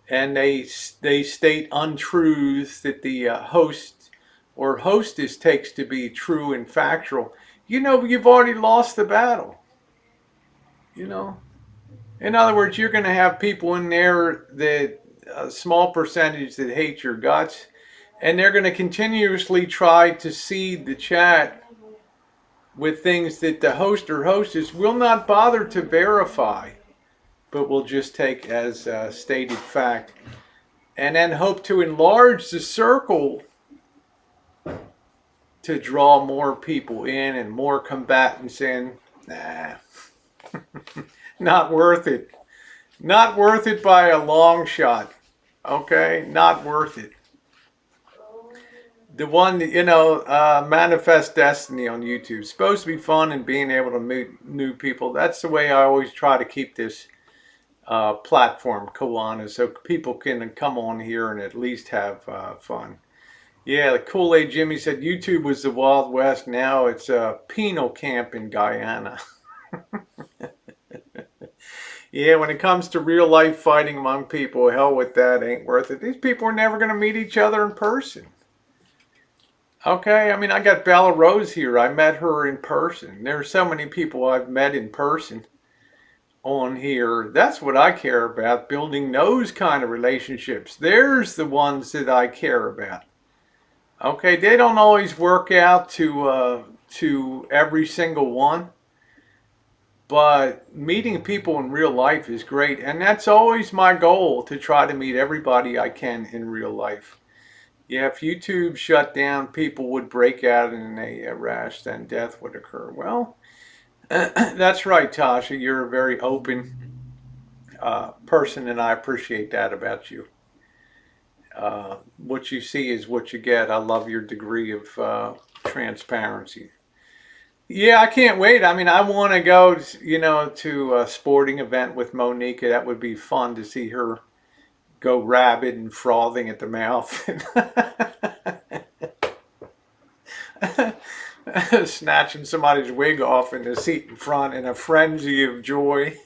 and they state untruths that the host or hostess takes to be true and factual, you know, you've already lost the battle. You know, in other words, you're going to have people in there that a small percentage that hate your guts, and they're going to continuously try to seed the chat with things that the host or hostess will not bother to verify, but will just take as stated fact, and then hope to enlarge the circle to draw more people in and more combatants in. Nah, not worth it. Not worth it by a long shot. Okay, not worth it. The one, Manifest Destiny on YouTube. It's supposed to be fun and being able to meet new people. That's the way I always try to keep this platform, Koana, so people can come on here and at least have fun. Yeah, the Kool-Aid Jimmy said YouTube was the Wild West. Now it's a penal camp in Guyana. Yeah, when it comes to real life fighting among people, hell with that, ain't worth it. These people are never going to meet each other in person. Okay, I mean, I got Bella Rose here. I met her in person. There are so many people I've met in person on here. That's what I care about, building those kind of relationships. There's the ones that I care about. Okay, they don't always work out to every single one, but meeting people in real life is great, and that's always my goal, to try to meet everybody I can in real life. Yeah, if YouTube shut down, people would break out in a rash, then death would occur. Well, that's right, Tasha. You're a very open person, and I appreciate that about you. What you see is what you get. I love your degree of transparency. Yeah, I can't wait. I mean, I want to go, to a sporting event with Monica. That would be fun to see her go rabid and frothing at the mouth. Snatching somebody's wig off in the seat in front in a frenzy of joy.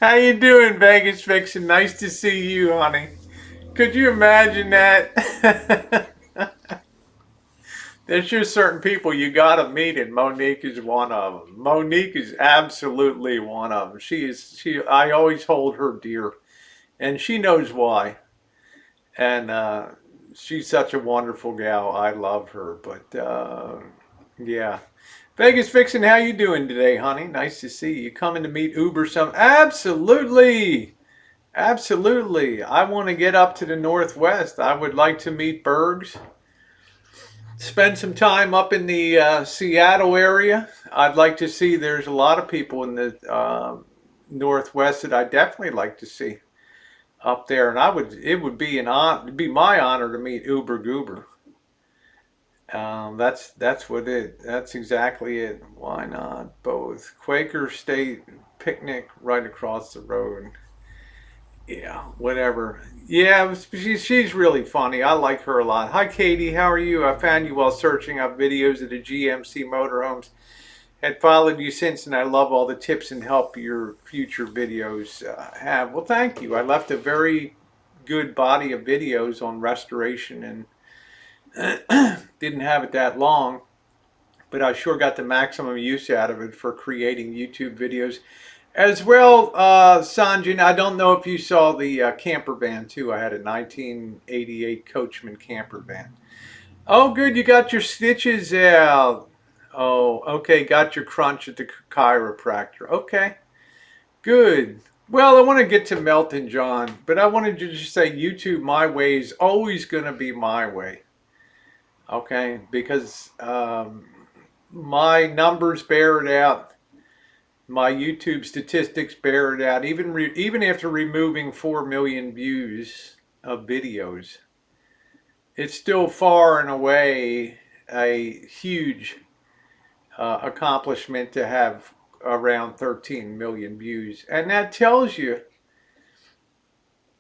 How you doing, Vegas Vixen? Nice to see you, honey. Could you imagine that? There's just certain people you gotta meet, and Monique is one of them. Monique is absolutely one of them. I always hold her dear, and she knows why. And she's such a wonderful gal. I love her. But yeah, Vegas Vixen, how you doing today, honey? Nice to see you. Coming to meet Uber some? Absolutely. Absolutely. I want to get up to the Northwest. I would like to meet Bergs. Spend some time up in the Seattle area. I'd like to see, there's a lot of people in the Northwest that I definitely like to see up there. And it would be it'd be my honor to meet Uber Goober. That's exactly it. Why not both? Quaker State picnic right across the road. Yeah, whatever. Yeah, she's really funny. I like her a lot. Hi, Katie. How are you? I found you while searching up videos of the GMC motorhomes. Had followed you since, and I love all the tips and help your future videos have. Well, thank you. I left a very good body of videos on restoration, and didn't have it that long, but I sure got the maximum use out of it for creating YouTube videos. As well, Sanjay, I don't know if you saw the camper van too. I had a 1988 Coachman camper van. Oh, good, you got your stitches out. Oh, okay, got your crunch at the chiropractor. Okay, good. Well, I want to get to Meltin, John, but I wanted to just say YouTube, my way is always going to be my way. Okay, because my numbers bear it out. My YouTube statistics bear it out. Even after removing 4 million views of videos, it's still far and away a huge accomplishment to have around 13 million views. And that tells you,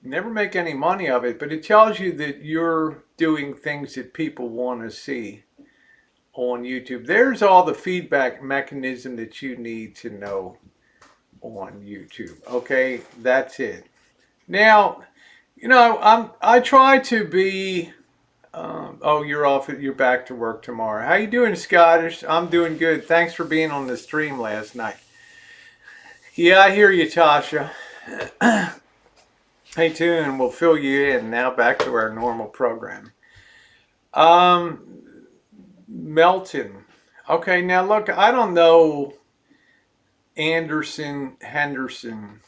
never make any money of it, but it tells you that you're doing things that people want to see on YouTube. There's all the feedback mechanism that you need to know on YouTube. Okay, that's it. Now, I try to be. Oh, you're off. You're back to work tomorrow. How you doing, Scottish? I'm doing good. Thanks for being on the stream last night. Yeah, I hear you, Tasha. Hey, tune. We'll fill you in now. Back to our normal program. Meltin. Okay, now look, I don't know Anderson Henderson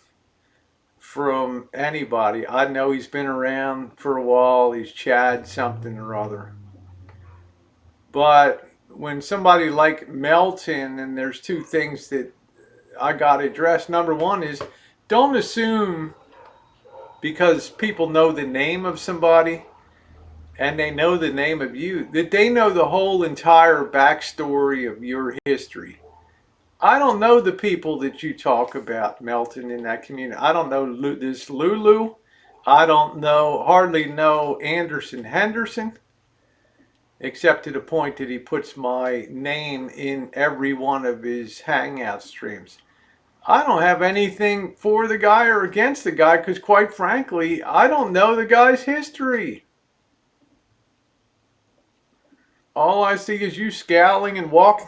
from anybody. I know he's been around for a while. He's Chad something or other. But when somebody like Meltin, and there's two things that I got to address. Number one is don't assume because people know the name of somebody and they know the name of you that they know the whole entire backstory of your history. I don't know the people that you talk about, Melton, in that community. I don't know this Lulu. I don't know, hardly know Anderson Henderson, except to the point that he puts my name in every one of his Hangout streams. I don't have anything for the guy or against the guy because, quite frankly, I don't know the guy's history. All I see is you scowling and walking,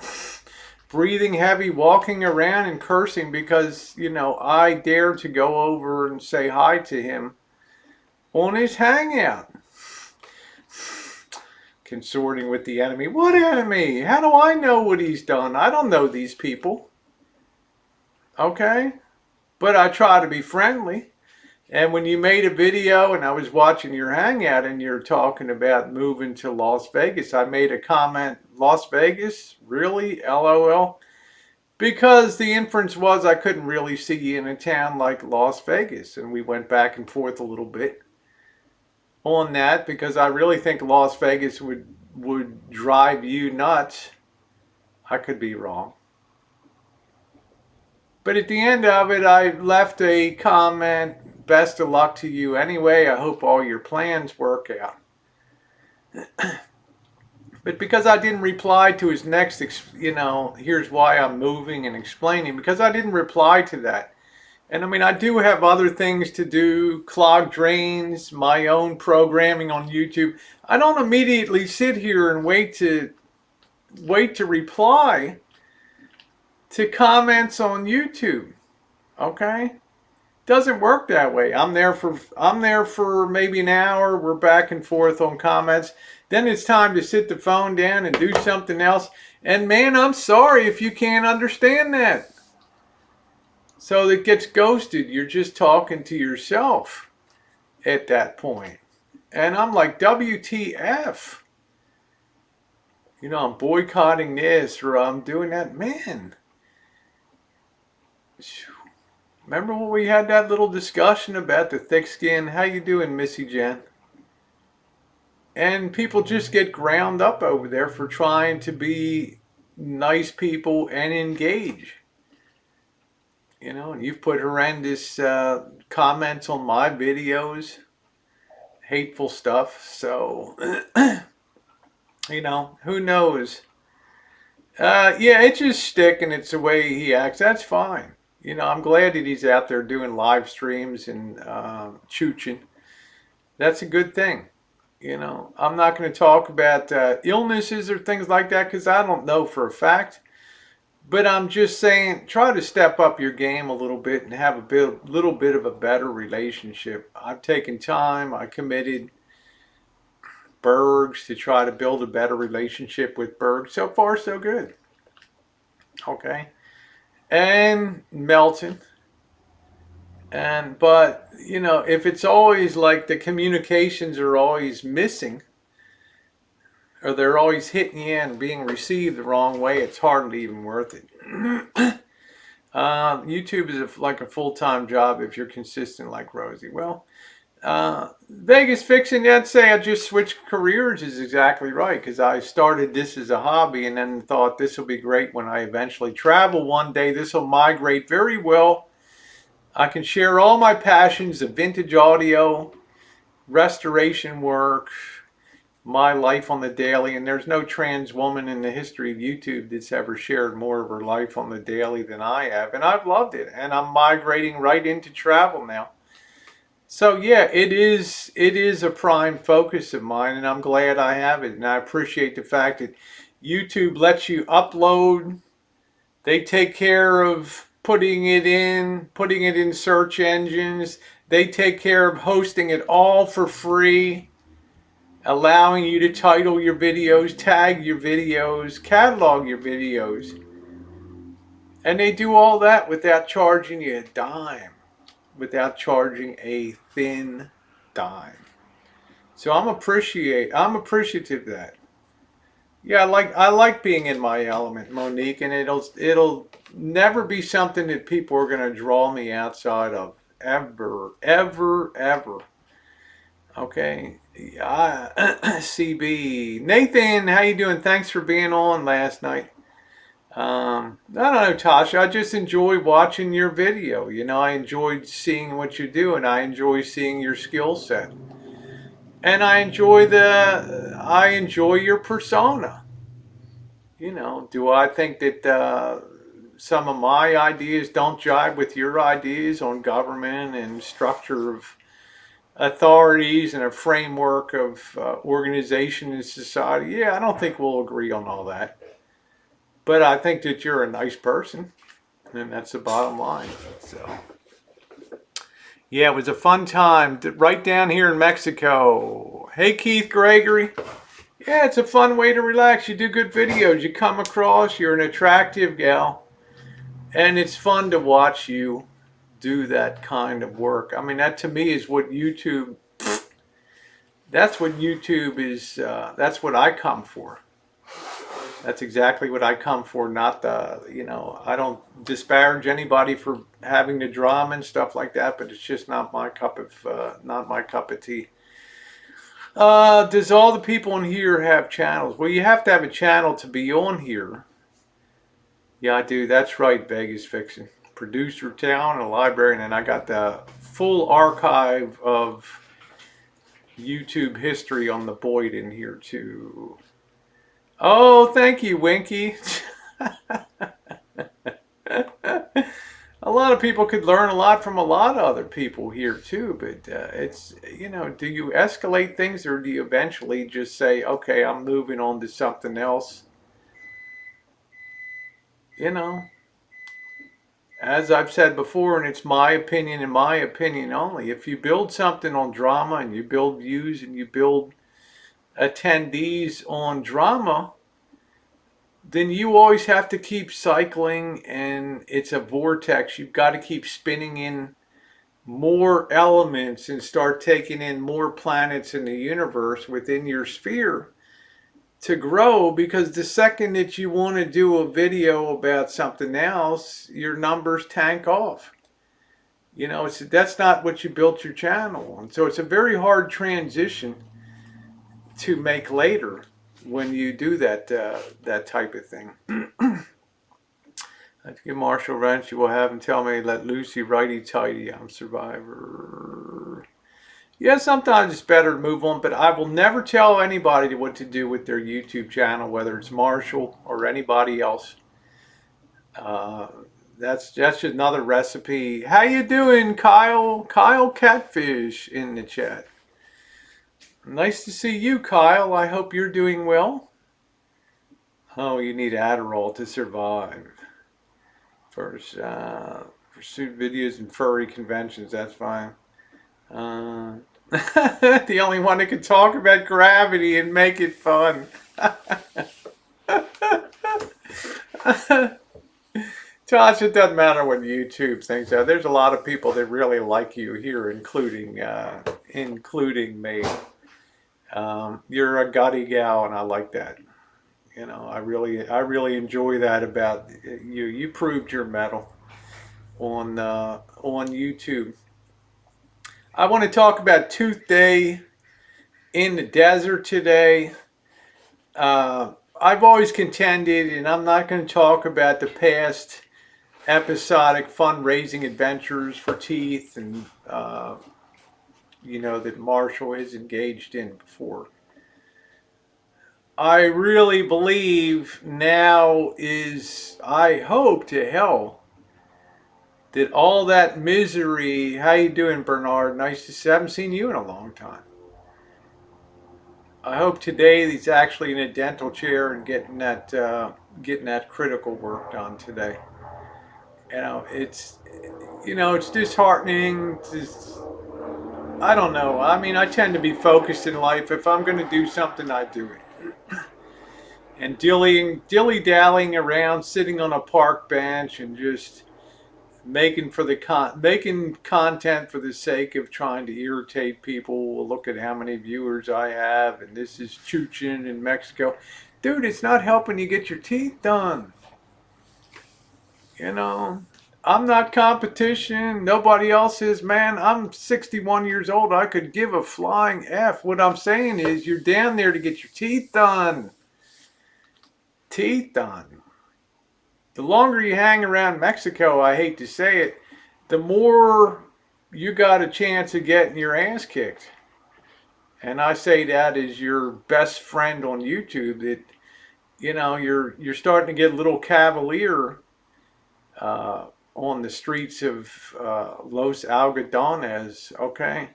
breathing heavy, walking around and cursing because, I dare to go over and say hi to him on his Hangout. Consorting with the enemy. What enemy? How do I know what he's done? I don't know these people. Okay? But I try to be friendly. And when you made a video and I was watching your Hangout and you're talking about moving to Las Vegas, I made a comment, Las Vegas? Really? LOL. Because the inference was I couldn't really see you in a town like Las Vegas. And we went back and forth a little bit on that because I really think Las Vegas would drive you nuts. I could be wrong. But at the end of it, I left a comment. Best of luck to you anyway. I hope all your plans work out. But because I didn't reply to his next, here's why I'm moving and explaining, because I didn't reply to that. And I mean, I do have other things to do, clog drains, my own programming on YouTube. I don't immediately sit here and wait to reply to comments on YouTube. Okay? Doesn't work that way. I'm there for maybe an hour. We're back and forth on comments. Then it's time to sit the phone down and do something else. And man, I'm sorry if you can't understand that. So it gets ghosted. You're just talking to yourself at that point. And I'm like, WTF? I'm boycotting this or I'm doing that. Man. Remember when we had that little discussion about the thick skin? How you doing, Missy Jenn? And people just get ground up over there for trying to be nice people and engage. And you've put horrendous comments on my videos, hateful stuff. So, who knows? Yeah, it's just stick and it's the way he acts. That's fine. I'm glad that he's out there doing live streams and chooching. That's a good thing. I'm not going to talk about illnesses or things like that because I don't know for a fact. But I'm just saying, try to step up your game a little bit and have little bit of a better relationship. I've taken time. I committed Bergs to try to build a better relationship with Berg. So far, so good. Okay. And Melton. But if it's always like the communications are always missing, or they're always hitting you and being received the wrong way, it's hardly even worth it. YouTube is like a full-time job if you're consistent like Rosie. Well, Vegas fixing, I'd say I just switched careers is exactly right because I started this as a hobby and then thought this will be great when I eventually travel one day. This will migrate very well. I can share all my passions of vintage audio, restoration work, my life on the daily, and there's no trans woman in the history of YouTube that's ever shared more of her life on the daily than I have, and I've loved it, and I'm migrating right into travel now. So yeah, it is a prime focus of mine, and I'm glad I have it, and I appreciate the fact that YouTube lets you upload. They take care of putting it in search engines. They take care of hosting it all for free. allowing you to title your videos, tag your videos, catalog your videos. And they do all that without charging you a dime, without charging a thin dime. So I'm appreciative of that. Yeah, I like being in my element, Monique, and it'll never be something that people are gonna draw me outside of. Ever, ever, ever. Okay. CB. Nathan, how you doing? Thanks for being on last night. I don't know, Tasha. I just enjoy watching your video. I enjoyed seeing what you do, and I enjoy seeing your skill set. And I enjoy your persona. Do I think that some of my ideas don't jive with your ideas on government and structure of authorities and a framework of organization and society? Yeah, I don't think we'll agree on all that. But I think that you're a nice person, and that's the bottom line. So, yeah, it was a fun time right down here in Mexico. Hey, Keith Gregory. Yeah, it's a fun way to relax. You do good videos. You come across, you're an attractive gal, and it's fun to watch you do that kind of work. I mean, that to me is what YouTube, that's what YouTube is, that's what I come for. That's exactly what I come for. Not I don't disparage anybody for having the drama and stuff like that, but it's just not my cup of tea. Does all the people in here have channels? Well, you have to have a channel to be on here. Yeah, I do. That's right, Vegas Fiction. Producer, talent, a librarian, and I got the full archive of YouTube history on the Boyd in here too. Oh, thank you, Winky. A lot of people could learn a lot from a lot of other people here too, but do you escalate things or do you eventually just say, okay, I'm moving on to something else? As I've said before, and it's my opinion and my opinion only, if you build something on drama and you build views and you build attendees on drama, then you always have to keep cycling, and it's a vortex. You've got to keep spinning in more elements and start taking in more planets in the universe within your sphere to grow, because the second that you want to do a video about something else, your numbers tank off. That's not what you built your channel on. So it's a very hard transition to make later when you do that type of thing. I give Marshall Rancho will have him tell me, let Lucy righty tighty, I'm survivor. Yeah, sometimes it's better to move on, but I will never tell anybody what to do with their YouTube channel, whether it's Marshall or anybody else. That's just another recipe. How you doing, Kyle? Kyle Catfish in the chat. Nice to see you, Kyle. I hope you're doing well. Oh, you need Adderall to survive. First, pursuit videos and furry conventions. That's fine. The only one that can talk about gravity and make it fun. Josh, it doesn't matter what YouTube thinks. There's a lot of people that really like you here, including me. You're a gutty gal, and I like that. I really enjoy that about you. You proved your mettle on YouTube. I want to talk about Tooth Day in the desert today. I've always contended, and I'm not going to talk about the past episodic fundraising adventures for teeth and that Marshall has engaged in before. I really believe now is, I hope to hell, that all that misery. How you doing, Bernard? Nice to see. I haven't seen you in a long time. I hope today he's actually in a dental chair and getting that critical work done today. It's disheartening. I don't know. I mean, I tend to be focused in life. If I'm going to do something, I do it. And dilly-dallying around, sitting on a park bench and just making content for the sake of trying to irritate people. Well, look at how many viewers I have, and this is Chuchin in Mexico. Dude, it's not helping you get your teeth done. You know, I'm not competition. Nobody else is, man. I'm 61 years old. I could give a flying F. What I'm saying is you're down there to get your teeth done. Teeth done. The longer you hang around Mexico, I hate to say it, the more you got a chance of getting your ass kicked. And I say that as your best friend on YouTube, that, you know, you're starting to get a little cavalier on the streets of Los Algodones, okay?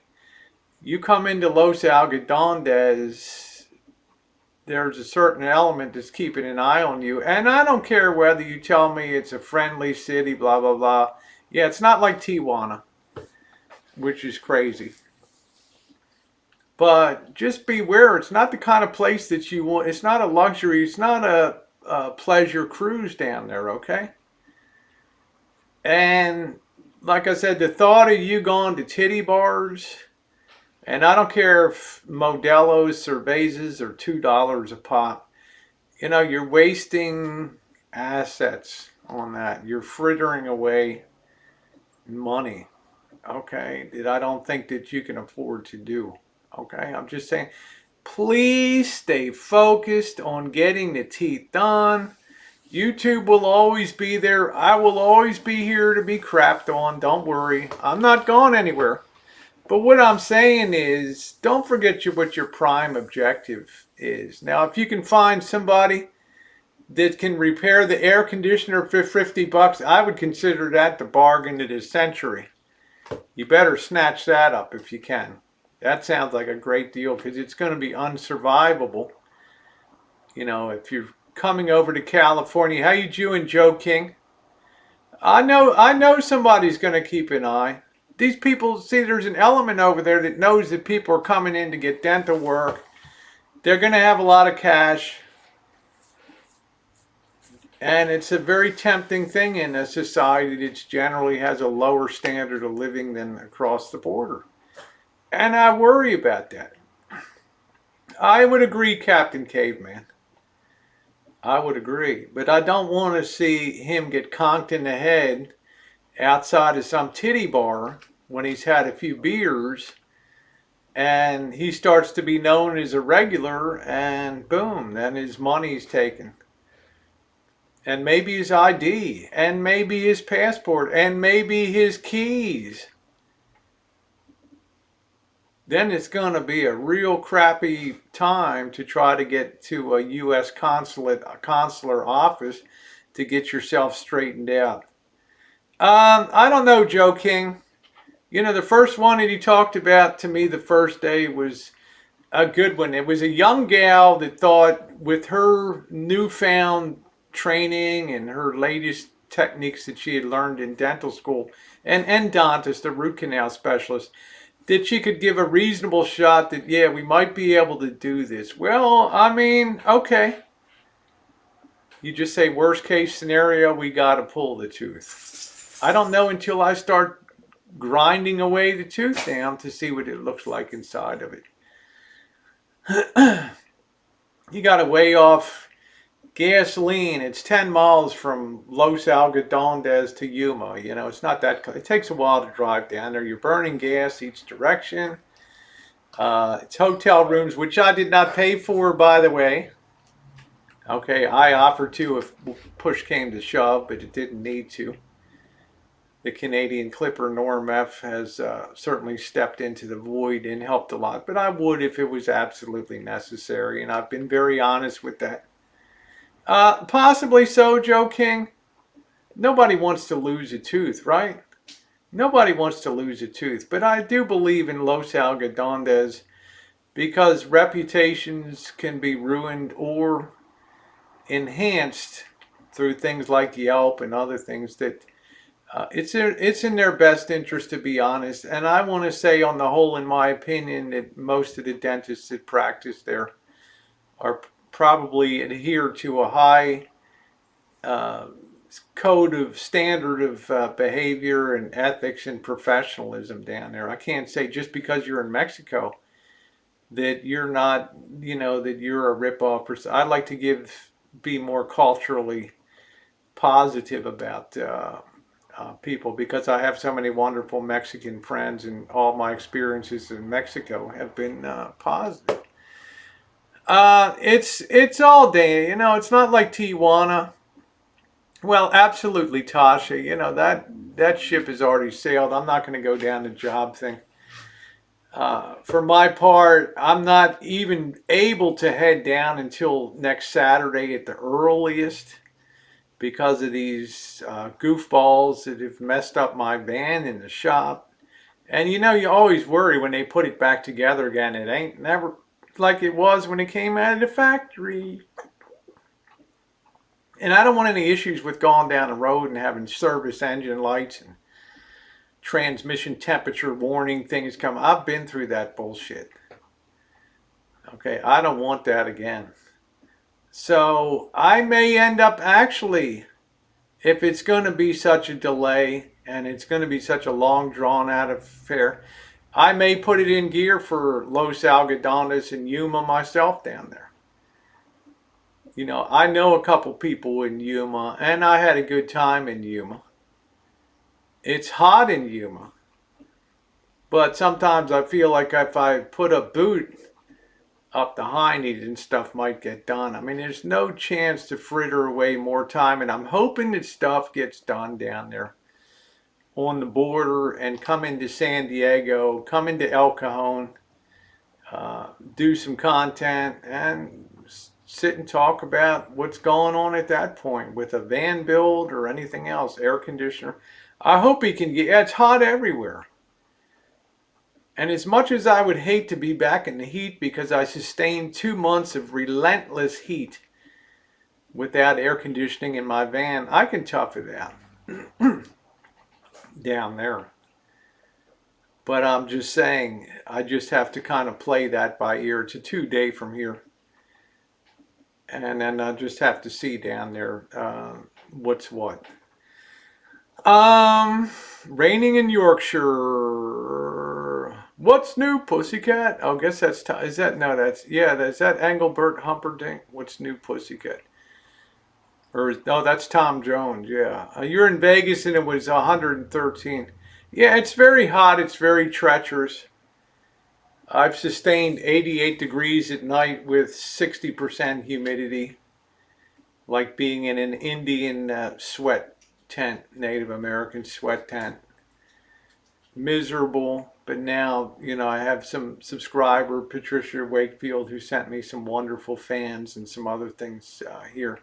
You come into Los Algodones, there's a certain element that's keeping an eye on you. And I don't care whether you tell me it's a friendly city, blah, blah, blah. Yeah, it's not like Tijuana, which is crazy. But just beware, it's not the kind of place that you want. It's not a luxury. It's not a pleasure cruise down there, okay? And like I said, the thought of you going to titty bars, and I don't care if Modelo's cervezas are $2 a pop. You know, you're wasting assets on that. You're frittering away money, okay, that I don't think that you can afford to do, okay? I'm just saying, please stay focused on getting the teeth done. YouTube will always be there. I will always be here to be crapped on. Don't worry. I'm not going anywhere. But what I'm saying is, don't forget what your prime objective is. Now, if you can find somebody that can repair the air conditioner for $50, I would consider that the bargain of the century. You better snatch that up if you can. That sounds like a great deal because it's going to be unsurvivable. You know, if you're coming over to California, how you doing, Joe King? I know somebody's going to keep an eye. These people, see, there's an element over there that knows that people are coming in to get dental work. They're going to have a lot of cash. And it's a very tempting thing in a society that generally has a lower standard of living than across the border. And I worry about that. I would agree, Captain Caveman. I would agree. But I don't want to see him get conked in the head outside of some titty bar when he's had a few beers and he starts to be known as a regular, and boom, then his money's taken. And maybe his ID, and maybe his passport, and maybe his keys. Then it's going to be a real crappy time to try to get to a U.S. consular office to get yourself straightened out. I don't know, Joe King. You know, the first one that he talked about to me the first day was a good one. It was a young gal that thought with her newfound training and her latest techniques that she had learned in dental school and endodontist, a root canal specialist, that she could give a reasonable shot that, yeah, we might be able to do this. Well, I mean, okay. You just say worst case scenario, we got to pull the tooth. I don't know until I start grinding away the tooth down to see what it looks like inside of it. You got to weigh off gasoline. It's 10 miles from Los Algodones to Yuma. You know, it's not that, it takes a while to drive down there. You're burning gas each direction. It's hotel rooms, which I did not pay for, by the way. Okay, I offered to if push came to shove, but it didn't need to. The Canadian Clipper Norm F has certainly stepped into the void and helped a lot. But I would if it was absolutely necessary, and I've been very honest with that. Possibly so, Joe King. Nobody wants to lose a tooth, right? Nobody wants to lose a tooth. But I do believe in Los Algodones because reputations can be ruined or enhanced through things like Yelp and other things that It's in their best interest, to be honest. And I want to say, on the whole, in my opinion, that most of the dentists that practice there are probably adhere to a high uh, code of standard of behavior and ethics and professionalism down there. I can't say just because you're in Mexico that you're not, that you're a ripoff. I'd like to be more culturally positive about people, because I have so many wonderful Mexican friends, and all my experiences in Mexico have been positive. It's all day, it's not like Tijuana. Well, absolutely, Tasha. That ship has already sailed. I'm not going to go down the job thing. For my part, I'm not even able to head down until next Saturday at the earliest, because of these goofballs that have messed up my van in the shop. And you always worry when they put it back together again. It ain't never like it was when it came out of the factory. And I don't want any issues with going down the road and having service engine lights and transmission temperature warning things come. I've been through that bullshit. Okay, I don't want that again. So I may end up actually, if it's going to be such a delay and it's going to be such a long drawn out affair, I may put it in gear for Los Algodones and Yuma myself down there. I know a couple people in Yuma, and I had a good time in Yuma. It's hot in Yuma, but sometimes I feel like if I put a boot up the hind it and stuff might get done. I mean, there's no chance to fritter away more time, and I'm hoping that stuff gets done down there on the border and come into San Diego, come into El Cajon, do some content, and sit and talk about what's going on at that point with a van build or anything else, air conditioner. I hope he can get, it's hot everywhere. And as much as I would hate to be back in the heat, because I sustained 2 months of relentless heat without air conditioning in my van, I can tough it out down there. But I'm just saying, I just have to kind of play that by ear. It's a 2-day from here. And then I'll just have to see down there what's what. Raining in Yorkshire. What's new, Pussycat? Oh, I guess that's is that Engelbert Humperdinck? What's new, Pussycat? Or no, that's Tom Jones. Yeah, you're in Vegas and it was 113. Yeah, it's very hot. It's very treacherous. I've sustained 88 degrees at night with 60% humidity, like being in an Indian sweat tent, Native American sweat tent. Miserable, but now, I have some subscriber, Patricia Wakefield, who sent me some wonderful fans and some other things here.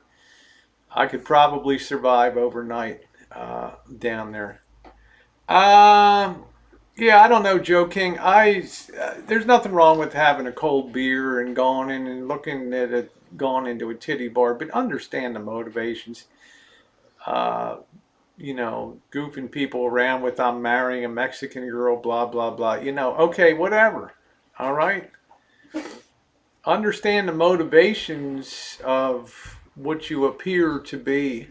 I could probably survive overnight down there. Yeah, I don't know, Joe King. There's nothing wrong with having a cold beer and going in and looking at it, going into a titty bar, but understand the motivations. Goofing people around with I'm marrying a Mexican girl, blah, blah, blah. Okay, whatever. All right? Understand the motivations of what you appear to be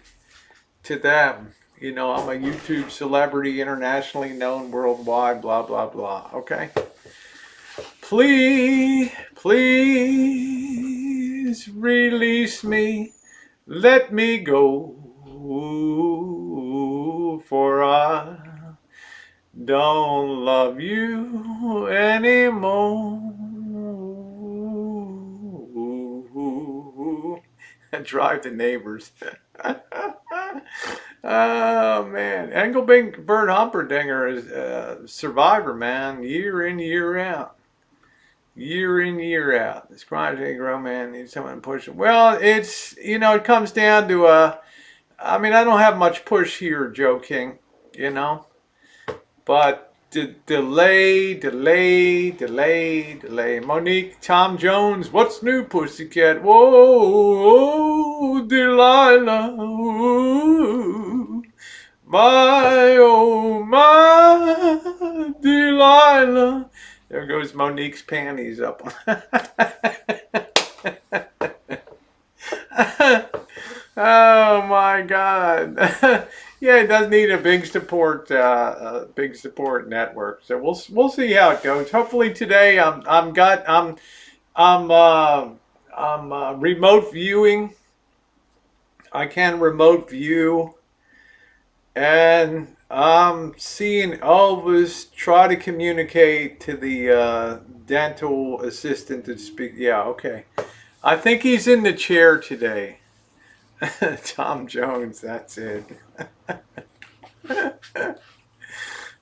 to them. I'm a YouTube celebrity, internationally known, worldwide, blah, blah, blah. Okay? Please release me. Let me go. For I don't love you anymore. Drive the neighbors. Oh man, Engelbert Humperdinger is a survivor, man. Year in, year out. Year in, year out. This chronic grown man needs someone to push him. Well, it comes down to I don't have much push here, Joe King, but delay. Monique, Tom Jones, what's new, Pussycat? Whoa, Delilah. Ooh. My, oh, my Delilah. There goes Monique's panties up. Oh my God! Yeah, it does need a big support network. So we'll see how it goes. Hopefully today I'm remote viewing. I can remote view, and I'm seeing Elvis try to communicate to the dental assistant to speak. Yeah, okay. I think he's in the chair today. Tom Jones, that's it.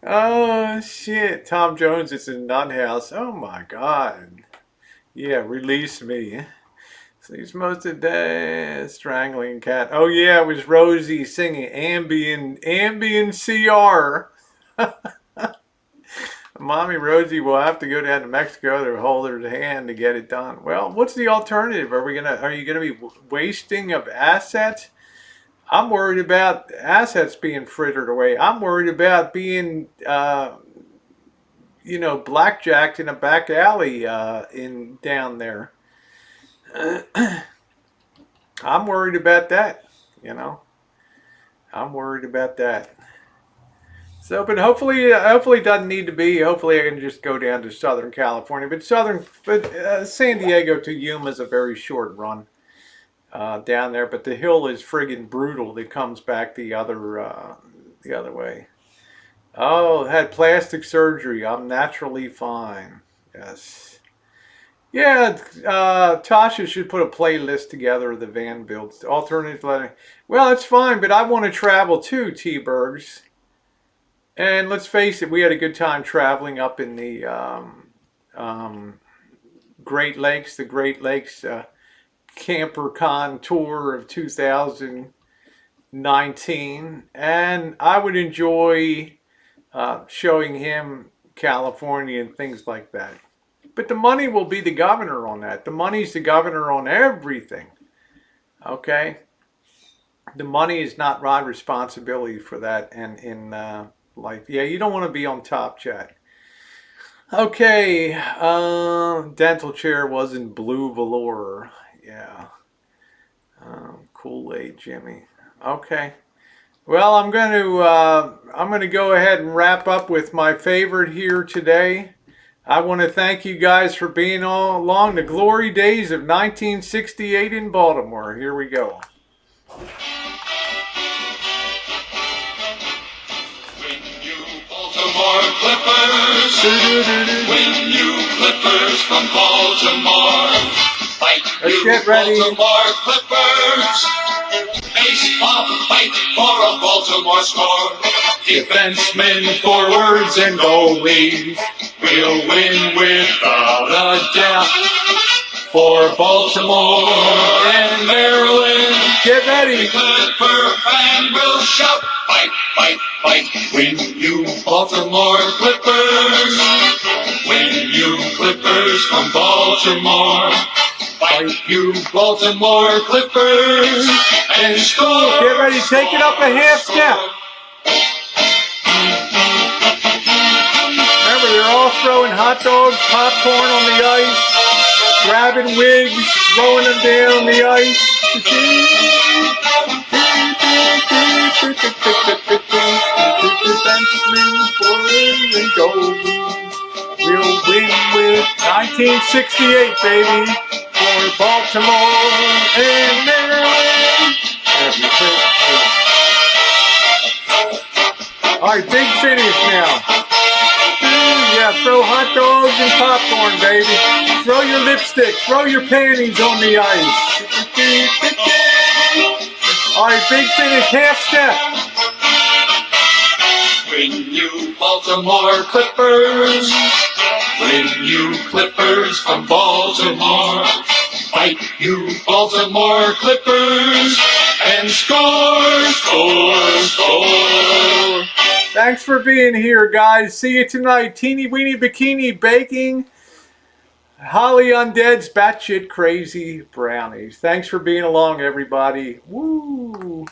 Oh shit, Tom Jones is in Nut House. Oh my God. Yeah, release me. Sleeps most of the day, strangling cat. Oh yeah, it was Rosie singing Ambien CR. Mommy Rosie will have to go down to Mexico to hold her hand to get it done. Well, what's the alternative? Are you gonna be wasting of assets? I'm worried about assets being frittered away. I'm worried about being, blackjacked in a back alley in down there. I'm worried about that. I'm worried about that. So, but hopefully it doesn't need to be. Hopefully, I can just go down to Southern California. But San Diego to Yuma is a very short run down there. But the hill is friggin' brutal. That comes back the other way. Oh, had plastic surgery. I'm naturally fine. Yes. Yeah, Tasha should put a playlist together of the van builds. Alternative letter. Well, it's fine, but I want to travel too, T-Bergs. And let's face it, we had a good time traveling up in the Great Lakes, Camper Con tour of 2019. And I would enjoy showing him California and things like that. But the money will be the governor on that. The money's the governor on everything. Okay? The money is not my responsibility for that. And in life, yeah, you don't want to be on top, chat. Okay, dental chair was in blue velour. Yeah. Kool-Aid Jimmy. Okay. Well, I'm going to go ahead and wrap up with my favorite here today. I want to thank you guys for being all along the glory days of 1968 in Baltimore. Here we go. Baltimore Clippers, when you Clippers from Baltimore, fight you Baltimore Clippers, baseball fight for a Baltimore score, defensemen, forwards, and goalies, we'll win without a doubt, for Baltimore and Maryland, get ready, Clipper fan will shout, fight, fight, fight, win you Baltimore Clippers, win you Clippers from Baltimore, fight you Baltimore Clippers, and score. Get ready, take it up a half step. Remember, they're all throwing hot dogs, popcorn on the ice, grabbing wigs, throwing them down the ice. We'll win with 1968, baby, for Baltimore and Maryland. All right, big finish now. Yeah, throw hot dogs and popcorn, baby. Throw your lipstick, throw your panties on the ice. All right, big finish, half step. Win you Baltimore Clippers, win you Clippers from Baltimore, fight you Baltimore Clippers, and score, score, score. Thanks for being here, guys. See you tonight. Teeny Weeny Bikini Baking. Holly UnDead's batshit crazy brownies. Thanks for being along, everybody. Woo!